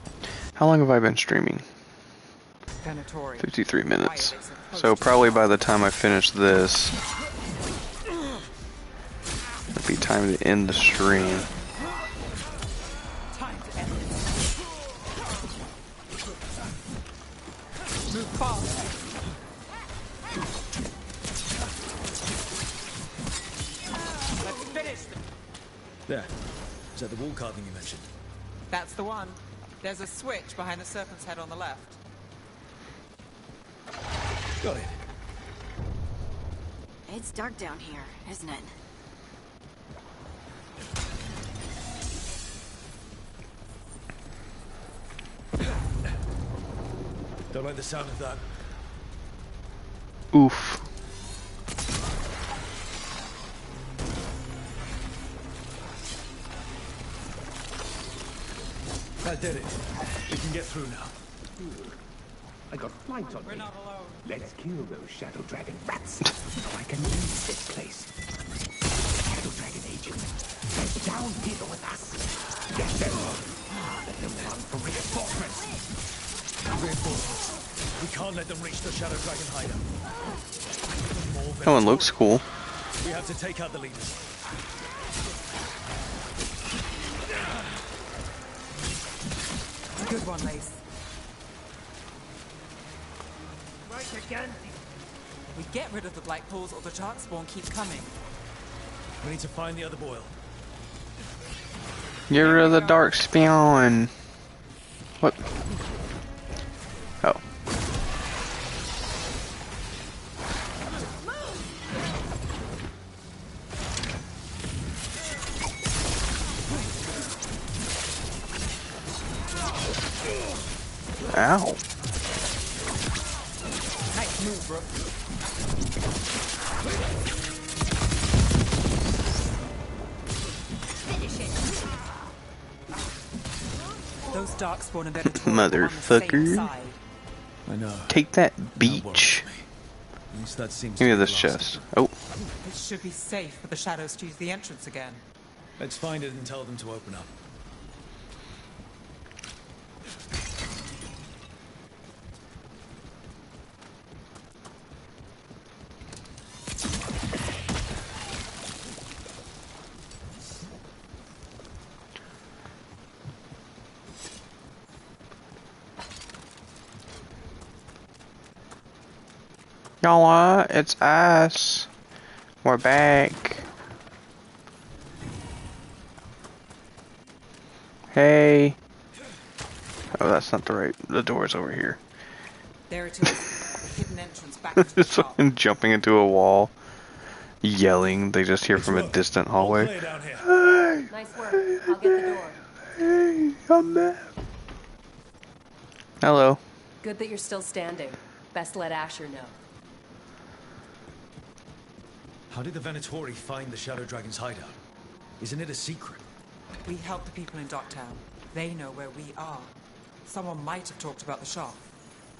How long have I been streaming? Venatori. 53 minutes. So probably by the time I finish this, it'll be time to end the stream. Time to end this. Move fast. Let's finish them. There. Is that the wall carving you mentioned? That's the one. There's a switch behind the serpent's head on the left. Got it. It's dark down here, isn't it? Don't like the sound of that. Oof. That did it. We can get through now. I got flight on We're me. not alone. Let's kill those Shadow Dragon rats, so I can leave this place. Shadow Dragon agents, they're down here with us. Get them. Let them run for reinforcements. Reinforcements. We can't let them reach the Shadow Dragon hideout. That one looks cool. We have to take out the leaders. Good one, Lace. Right again. We get rid of the black pools or the darkspawn keep coming. We need to find the other boil. Get rid of the dark spawn. What? Oh. Ow. Nice move, Rook. Those darkspawn and Motherfucker. I know. Take that beach. At least that seems Give me to be this the last chest. of Oh. It should be safe for the shadows to use the entrance again. Let's find it and tell them to open up. Y'all what? It's us. We're back. Hey. Oh, that's not the right. The door's over here. There it is. The hidden entrance back into the shop. Someone jumping into a wall, yelling. They just hear from a distant hallway. Hey. Nice work. I'll get the door. Hey, I'm back. Hello. Good that you're still standing. Best let Asher know. How did the Venatori find the Shadow Dragon's hideout? Isn't it a secret? We help the people in Docktown. They know where we are. Someone might have talked about the shop.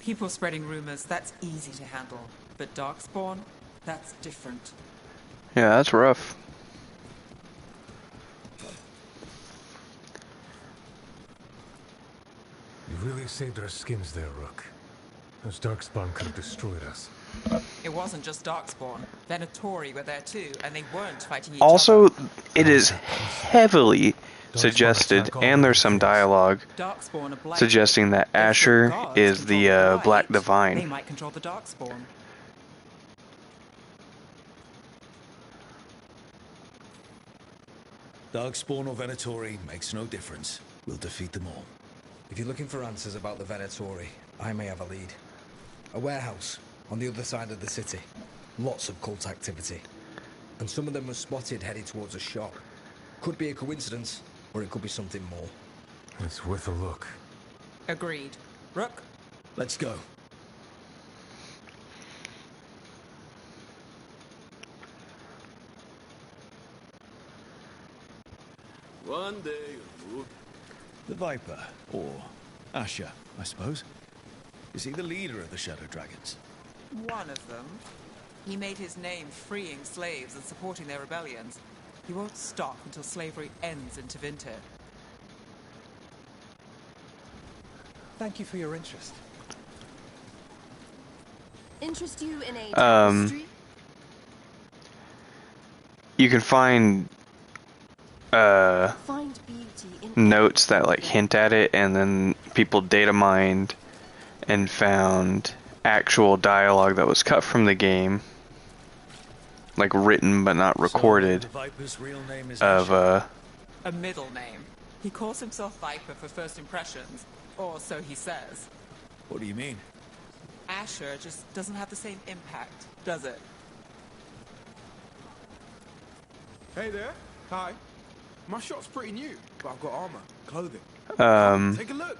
People spreading rumors, that's easy to handle. But Darkspawn, that's different. Yeah, that's rough. You really saved our skins there, Rook. Those Darkspawn could have destroyed us. It wasn't just Darkspawn. Venatori were there too, and they weren't fighting each Also, other. it is heavily suggested, and there's some dialogue Darkspawn are black. suggesting that Asher is the Black They Divine. might control the Darkspawn. Darkspawn or Venatori makes no difference. We'll defeat them all. If you're looking for answers about the Venatori, I may have a lead. A warehouse on the other side of the city. Lots of cult activity. And some of them were spotted heading towards a shop. Could be a coincidence, or it could be something more. It's worth a look. Agreed. Rook? Let's go. One day, Rook. The Viper, or Asher, I suppose. Is he the leader of the Shadow Dragons? One of them. He made his name freeing slaves and supporting their rebellions. He won't stop until slavery ends in Tevinter. Thank you for your interest. Interest you in a history? You can find Find beauty in notes that like hint at it, and then people data mined and found actual dialogue that was cut from the game, like written but not recorded, So, the Viper's real name is of Asher. A middle name. He calls himself Viper for first impressions, or so he says. What do you mean? Asher just doesn't have the same impact, does it? Hey there. Hi. My shop's pretty new, but I've got armor, clothing. Take a look.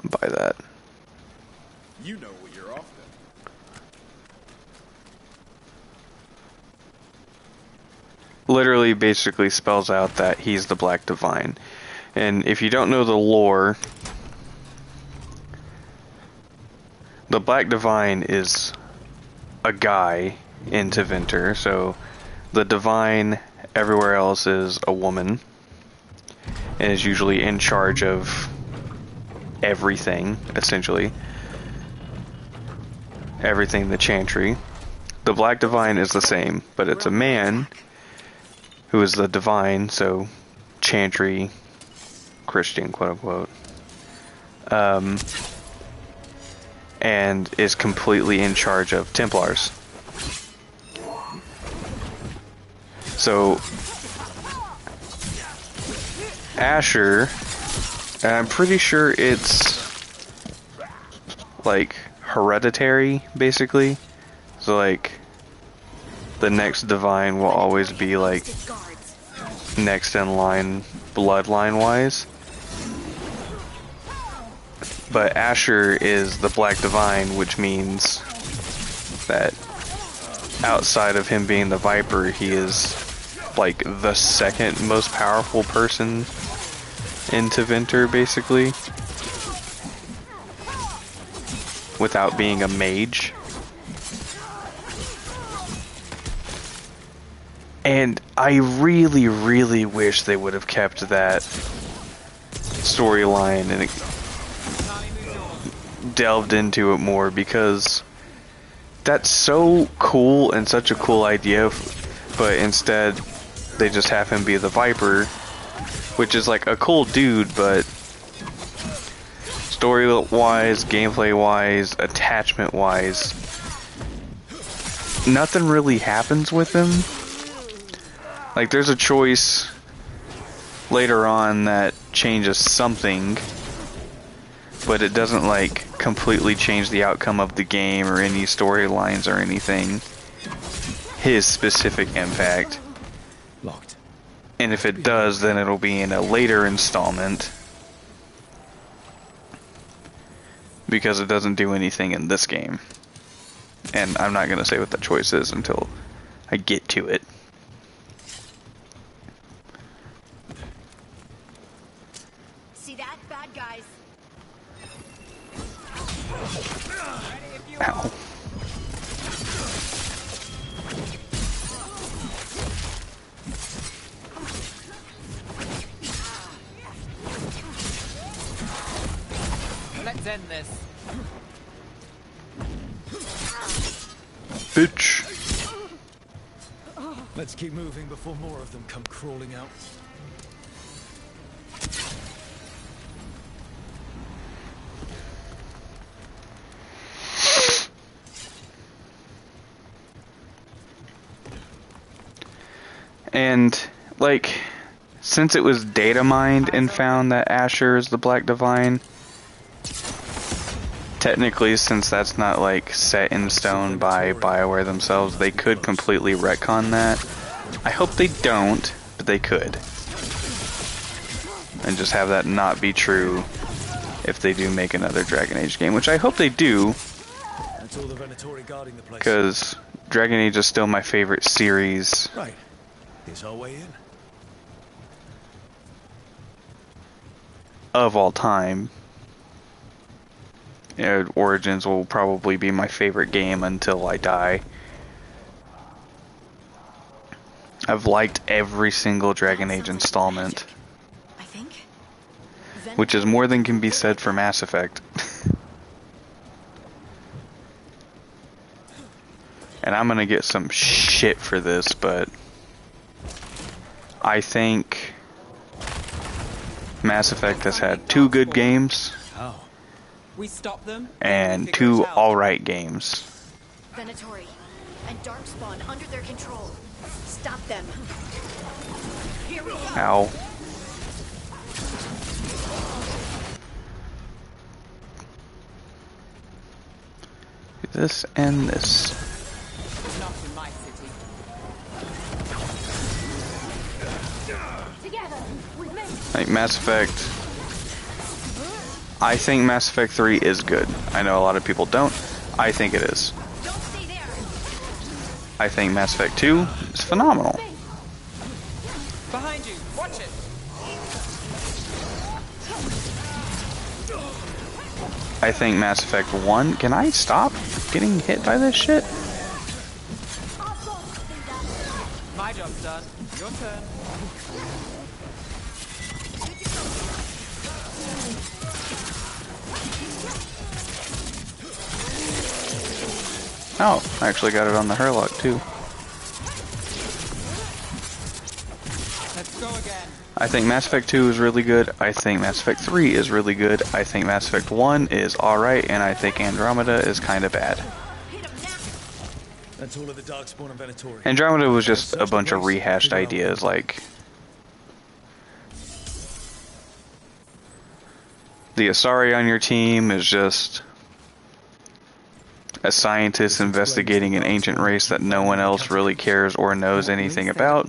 I'll buy that. You know what you're after. Literally basically spells out that he's the Black Divine. And if you don't know the lore, the Black Divine is a guy in Tevinter, so the Divine everywhere else is a woman, and is usually in charge of everything, essentially. Everything the Chantry. The Black Divine is the same, but it's a man who is the Divine, so Chantry, Christian, quote unquote. and is completely in charge of Templars. So Asher, and I'm pretty sure it's like hereditary, basically. So like the next divine will always be like next in line, bloodline wise. But Asher is the Black Divine, which means that outside of him being the Viper, he is like the second most powerful person in Tevinter, basically, without being a mage. And I really, really wish they would have kept that storyline and delved into it more, because that's so cool and such a cool idea, but instead they just have him be the Viper, which is like a cool dude, but story-wise, gameplay-wise, attachment-wise, nothing really happens with him. Like, there's a choice later on that changes something, but it doesn't, like, completely change the outcome of the game or any storylines or anything. His specific impact. Locked. And if it does, then it'll be in a later installment, because it doesn't do anything in this game. And I'm not going to say what that choice is until I get to it. See that? Bad guys. Ow. Let's end this. Bitch. Let's keep moving before more of them come crawling out. And, like, since it was data mined and found that Asher is the Black Divine, technically, since that's not, like, set in stone by BioWare themselves, they could completely retcon that. I hope they don't, but they could. And just have that not be true if they do make another Dragon Age game, which I hope they do, because Dragon Age is still my favorite series. Right. Here's our way in. Of all time. Origins will probably be my favorite game until I die. I've liked every single Dragon Age installment, which is more than can be said for Mass Effect. And I'm gonna get some shit for this, but I think Mass Effect has had 2 good games We stop them and 2 alright games. Venatori and Darkspawn under their control. Stop them. Here we go. Ow. This and this. Not in my city. Together, we make Like Mass Effect, I think Mass Effect 3 is good. I know a lot of people don't. I think it is. I think Mass Effect 2 is phenomenal. Behind you, watch it. I think Mass Effect 1, can I stop getting hit by this shit? My job's done. Your turn. Oh, I actually got it on the Herlock too. Let's go again. I think Mass Effect 2 is really good. I think Mass Effect 3 is really good. I think Mass Effect 1 is alright, and I think Andromeda is kind of bad. That's all of the Darkspawn and Venatori. Andromeda was just a bunch of rehashed ideas, like the Asari on your team is just a scientist investigating an ancient race that no one else really cares or knows anything about.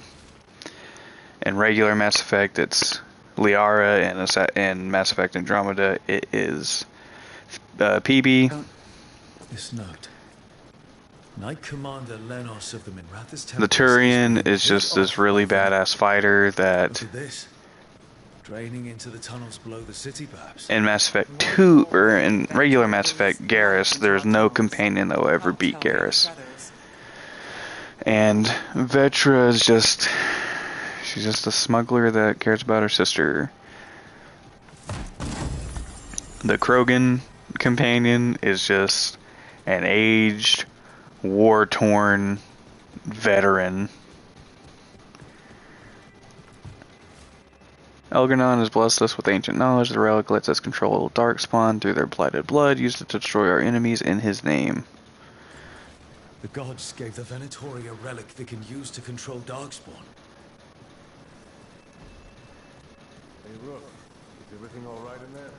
In regular Mass Effect, it's Liara, and Mass Effect Andromeda, it is PB. This note. Knight Commander Lenos of the Minrathous The Turian is just this really badass fighter that this. Draining into the tunnels below the city, perhaps. in Mass Effect 2, or in regular Mass Effect Garrus, there's no companion that will ever beat Garrus. And Vetra is just... she's just a smuggler that cares about her sister. The Krogan companion is just an aged, war-torn veteran. Elganon has blessed us with ancient knowledge. The relic lets us control Darkspawn through their blighted blood. Use it to destroy our enemies in his name. The gods gave the Venatori a relic they can use to control Darkspawn. Hey, Rook, is everything all right in there?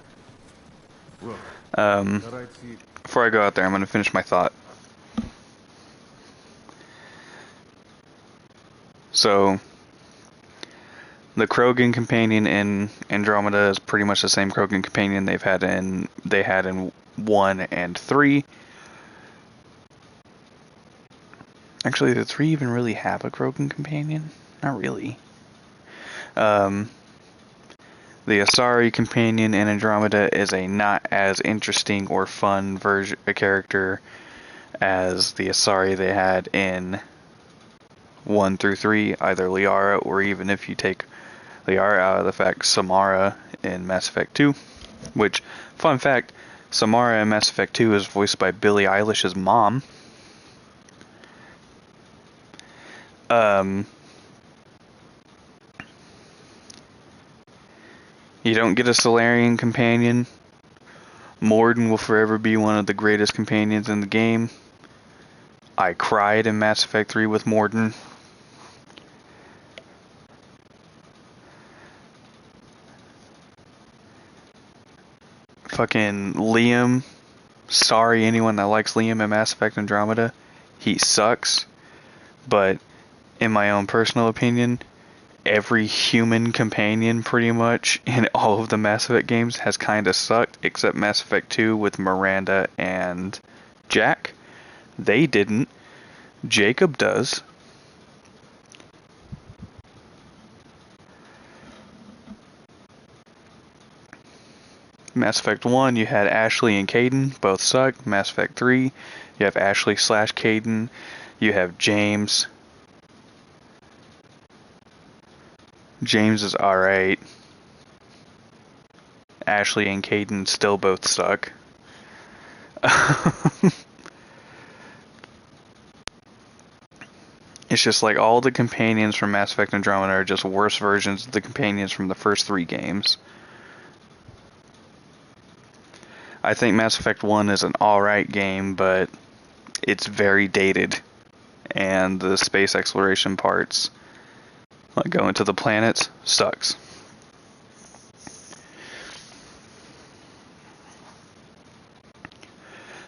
Rook, before I go out there, I'm going to finish my thought. So, the Krogan companion in Andromeda is pretty much the same Krogan companion they had in 1 and 3. Actually, did 3 even really have a Krogan companion? Not really. The Asari companion in Andromeda is a not as interesting or fun character as the Asari they had in 1 through 3, either Liara, or even if you take Liara out of the fact, Samara in Mass Effect 2. Which, fun fact, Samara in Mass Effect 2 is voiced by Billie Eilish's mom. You don't get a Solarian companion. Morden will forever be one of the greatest companions in the game. I cried in Mass Effect 3 with Morden. Fucking Liam. Sorry anyone that likes Liam in Mass Effect Andromeda. He sucks. But in my own personal opinion, every human companion pretty much in all of the Mass Effect games has kind of sucked, except Mass Effect 2 with Miranda and Jack. They didn't. Jacob does. Mass Effect 1, you had Ashley and Caden, both suck. Mass Effect 3, you have Ashley / Caden. You have James. James is alright. Ashley and Caden still both suck. It's just like all the companions from Mass Effect Andromeda are just worse versions of the companions from the first 3 games. I think Mass Effect 1 is an alright game, but it's very dated. And the space exploration parts, like going to the planets, sucks.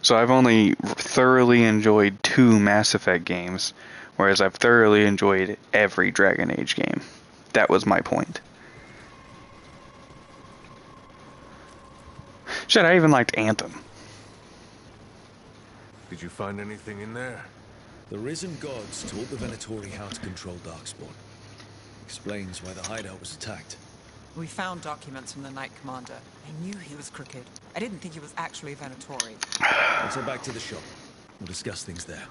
So I've only thoroughly enjoyed 2 Mass Effect games, whereas I've thoroughly enjoyed every Dragon Age game. That was my point. Shit, I even liked Anthem. Did you find anything in there? The risen gods taught the Venatori how to control Darkspawn. Explains why the hideout was attacked. We found documents from the Knight Commander. I knew he was crooked. I didn't think he was actually a Venatori. Let's head back to the shop. We'll discuss things there.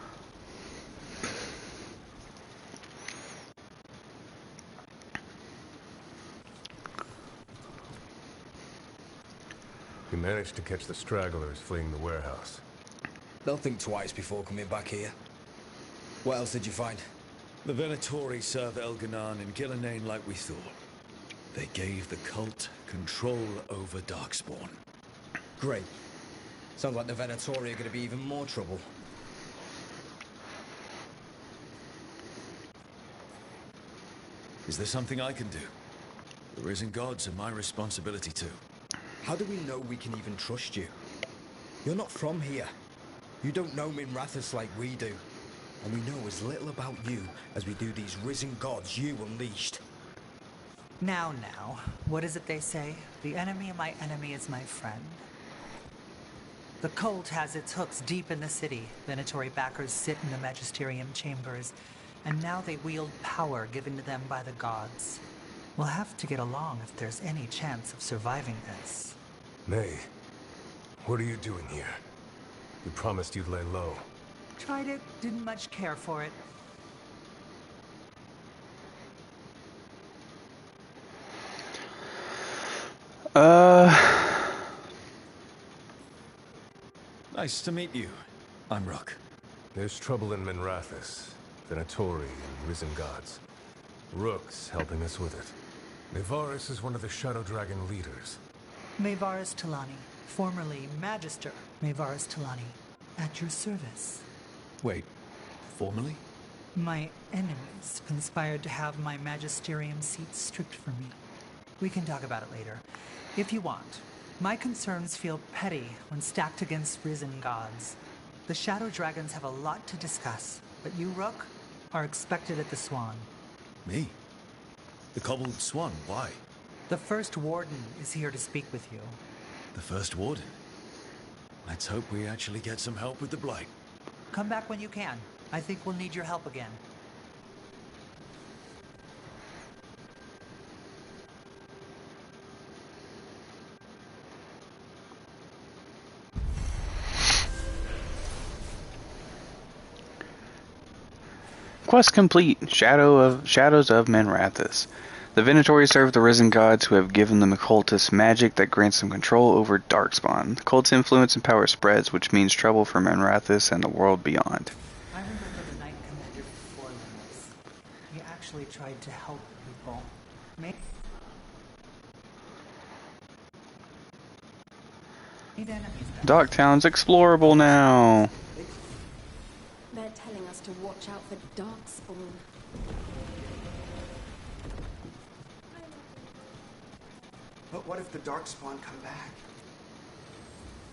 You managed to catch the stragglers fleeing the warehouse. They'll think twice before coming back here. What else did you find? The Venatori serve Elganon and Gillinane like we thought. They gave the cult control over Darkspawn. Great. Sounds like the Venatori are going to be even more trouble. Is there something I can do? The risen gods are my responsibility too. How do we know we can even trust you? You're not from here. You don't know Minrathous like we do. And we know as little about you as we do these risen gods you unleashed. Now, what is it they say? The enemy of my enemy is my friend. The cult has its hooks deep in the city. Venatori backers sit in the magisterium chambers, and now they wield power given to them by the gods. We'll have to get along if there's any chance of surviving this. May, what are you doing here? You promised you'd lay low. Tried it, didn't much care for it. Nice to meet you. I'm Rook. There's trouble in Minrathous. Venatori and risen gods. Rook's helping us with it. Nevaris is one of the Shadow Dragon leaders. Mevaris Talani, formerly Magister Mevaris Talani, at your service. Wait, formally? My enemies conspired to have my magisterium seat stripped from me. We can talk about it later, if you want. My concerns feel petty when stacked against risen gods. The Shadow Dragons have a lot to discuss, but you, Rook, are expected at the Swan. Me? The Cobbled Swan, why? The First Warden is here to speak with you. The First Warden? Let's hope we actually get some help with the Blight. Come back when you can. I think we'll need your help again. Quest complete. Shadows of Minrathous. The Venatori serve the risen gods who have given them occultist magic that grants them control over Darkspawn. The cult's influence and power spreads, which means trouble for Minrathous and the world beyond. I remember the Knight Commander before Limits. He actually tried to help people. Docktown's explorable now. They're telling us to watch out for Darkspawn. But what if the Darkspawn come back?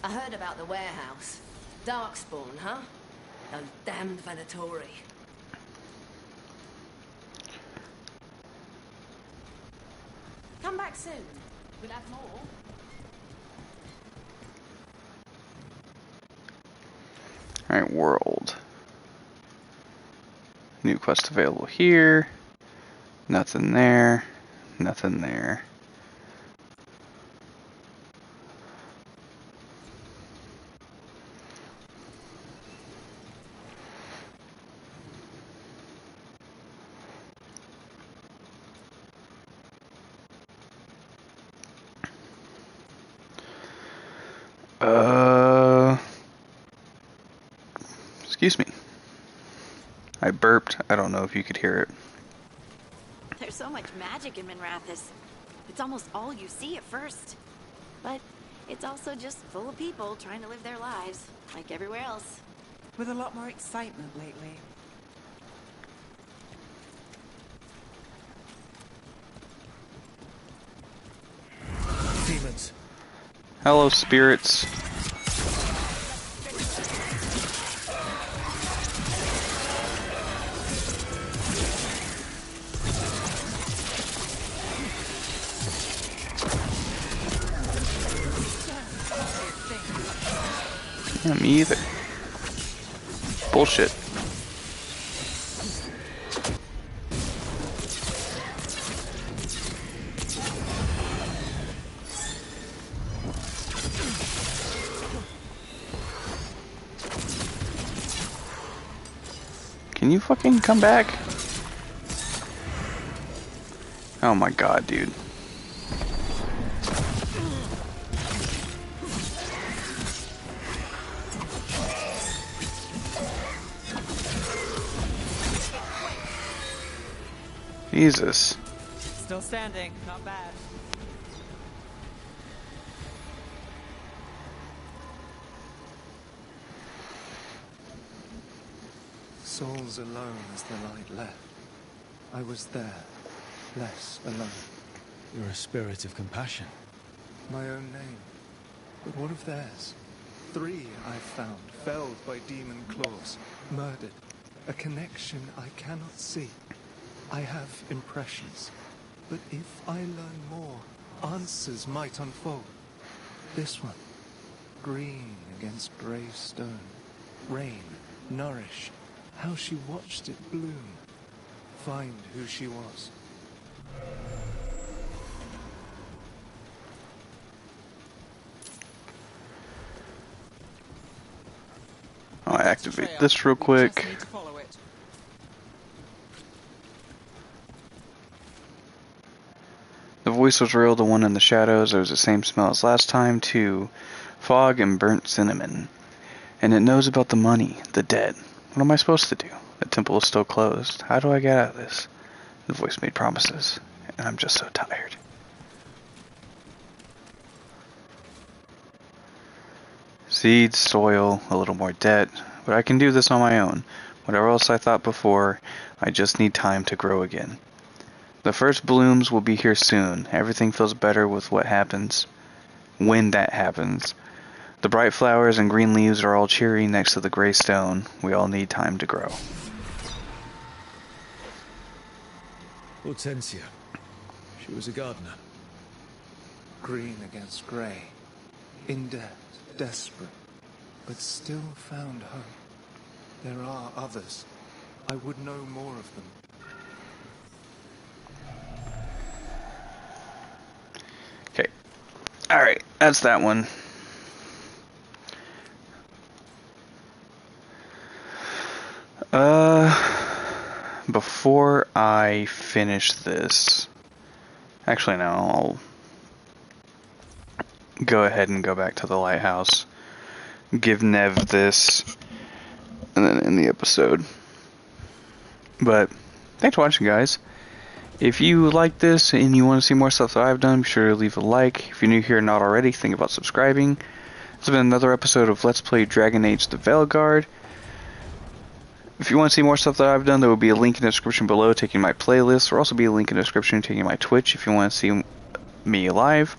I heard about the warehouse. Darkspawn, huh? Those damned Venatori. Come back soon. We'll have more. Alright, world. New quest available here. Nothing there. Nothing there. Excuse me. I burped. I don't know if you could hear it. There's so much magic in Minrathous. It's almost all you see at first. But it's also just full of people trying to live their lives, like everywhere else. With a lot more excitement lately. Demons. Hello, spirits. Yeah, me either. Bullshit. Can you fucking come back? Oh my god, dude. Jesus. Still standing. Not bad. Souls alone as the light left. I was there, less alone. You're a spirit of compassion. My own name. But what of theirs? 3 I found, felled by demon claws, murdered. A connection I cannot see. I have impressions. But if I learn more, answers might unfold. This one. Green against grey stone. Rain, nourish. How she watched it bloom. Find who she was. I'll activate this real quick. The voice was real, the one in the shadows. There was the same smell as last time, too. Fog and burnt cinnamon. And it knows about the money, the dead. What am I supposed to do? The temple is still closed. How do I get out of this? The voice made promises, and I'm just so tired. Seeds, soil, a little more debt, but I can do this on my own. Whatever else I thought before, I just need time to grow again. The first blooms will be here soon. Everything feels better with what happens, when that happens. The bright flowers and green leaves are all cheery next to the gray stone. We all need time to grow. Hortensia. She was a gardener. Green against grey. In debt, desperate, but still found hope. There are others. I would know more of them. Okay. Alright, that's that one. Before I finish this, actually no, I'll go ahead and go back to the lighthouse, give Neve this, and then end the episode. But thanks for watching, guys. If you like this and you want to see more stuff that I've done, be sure to leave a like. If you're new here and not already, think about subscribing. This has been another episode of Let's Play Dragon Age the Veilguard. If you want to see more stuff that I've done, there will be a link in the description below taking my playlist. There will also be a link in the description taking my Twitch if you want to see me live.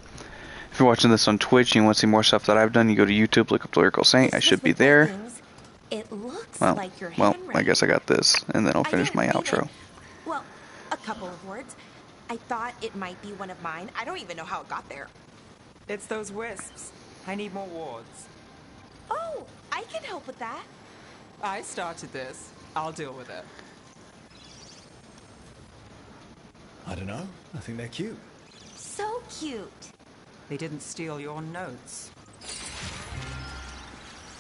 If you're watching this on Twitch and you want to see more stuff that I've done, you go to YouTube, look up Lyrical Saint. I should be there. It looks Well, like your well, handwriting. I guess I got this, and then I'll finish my outro. Well, a couple of words. I thought it might be one of mine. I don't even know how it got there. It's those wisps. I need more wards. Oh, I can help with that. I started this. I'll deal with it. I don't know. I think they're cute. So cute. They didn't steal your notes.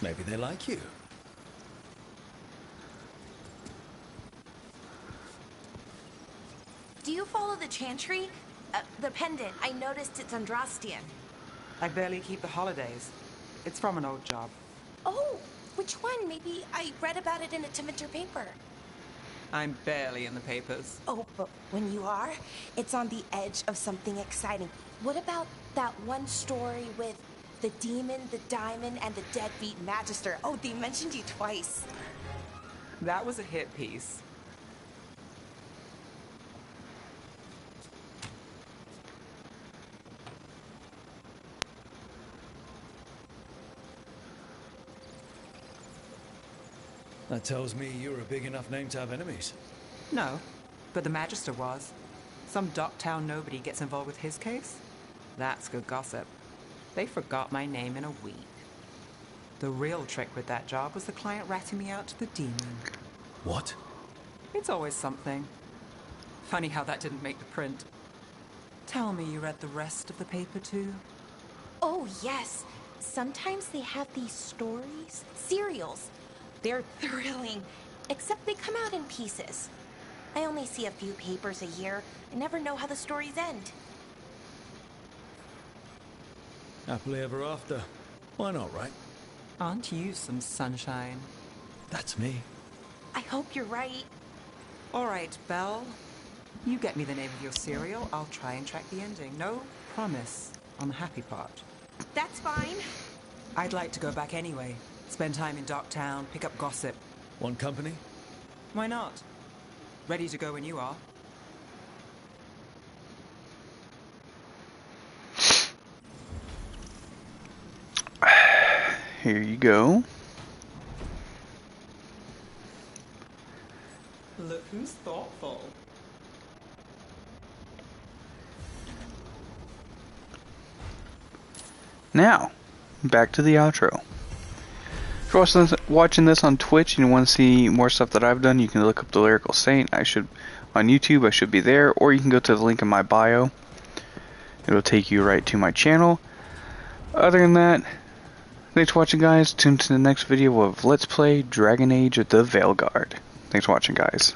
Maybe they like you. Do you follow the chantry? The pendant. I noticed it's Andrastian. I barely keep the holidays. It's from an old job. Oh, which one? Maybe I read about it in a Tevinter paper. I'm barely in the papers. Oh, but when you are, it's on the edge of something exciting. What about that one story with the demon, the diamond, and the deadbeat magister? Oh, they mentioned you twice. That was a hit piece. That tells me you're a big enough name to have enemies. No, but the Magister was. Some Docktown nobody gets involved with his case. That's good gossip. They forgot my name in a week. The real trick with that job was the client ratting me out to the demon. What? It's always something. Funny how that didn't make the print. Tell me you read the rest of the paper too? Oh, yes. Sometimes they have these stories, serials. They're thrilling, except they come out in pieces. I only see a few papers a year. I never know how the stories end. Happily ever after. Why not, right? Aren't you some sunshine? That's me. I hope you're right. All right, Belle. You get me the name of your cereal, I'll try and track the ending. No promise on the happy part. That's fine. I'd like to go back anyway. Spend time in Darktown, pick up gossip. Want company? Why not? Ready to go when you are. Here you go. Look who's thoughtful. Now, back to the outro. If you're watching this on Twitch and you want to see more stuff that I've done, you can look up The Lyrical Saint. On YouTube, I should be there, or you can go to the link in my bio. It'll take you right to my channel. Other than that, thanks for watching, guys. Tune to the next video of Let's Play Dragon Age of the Veilguard. Thanks for watching, guys.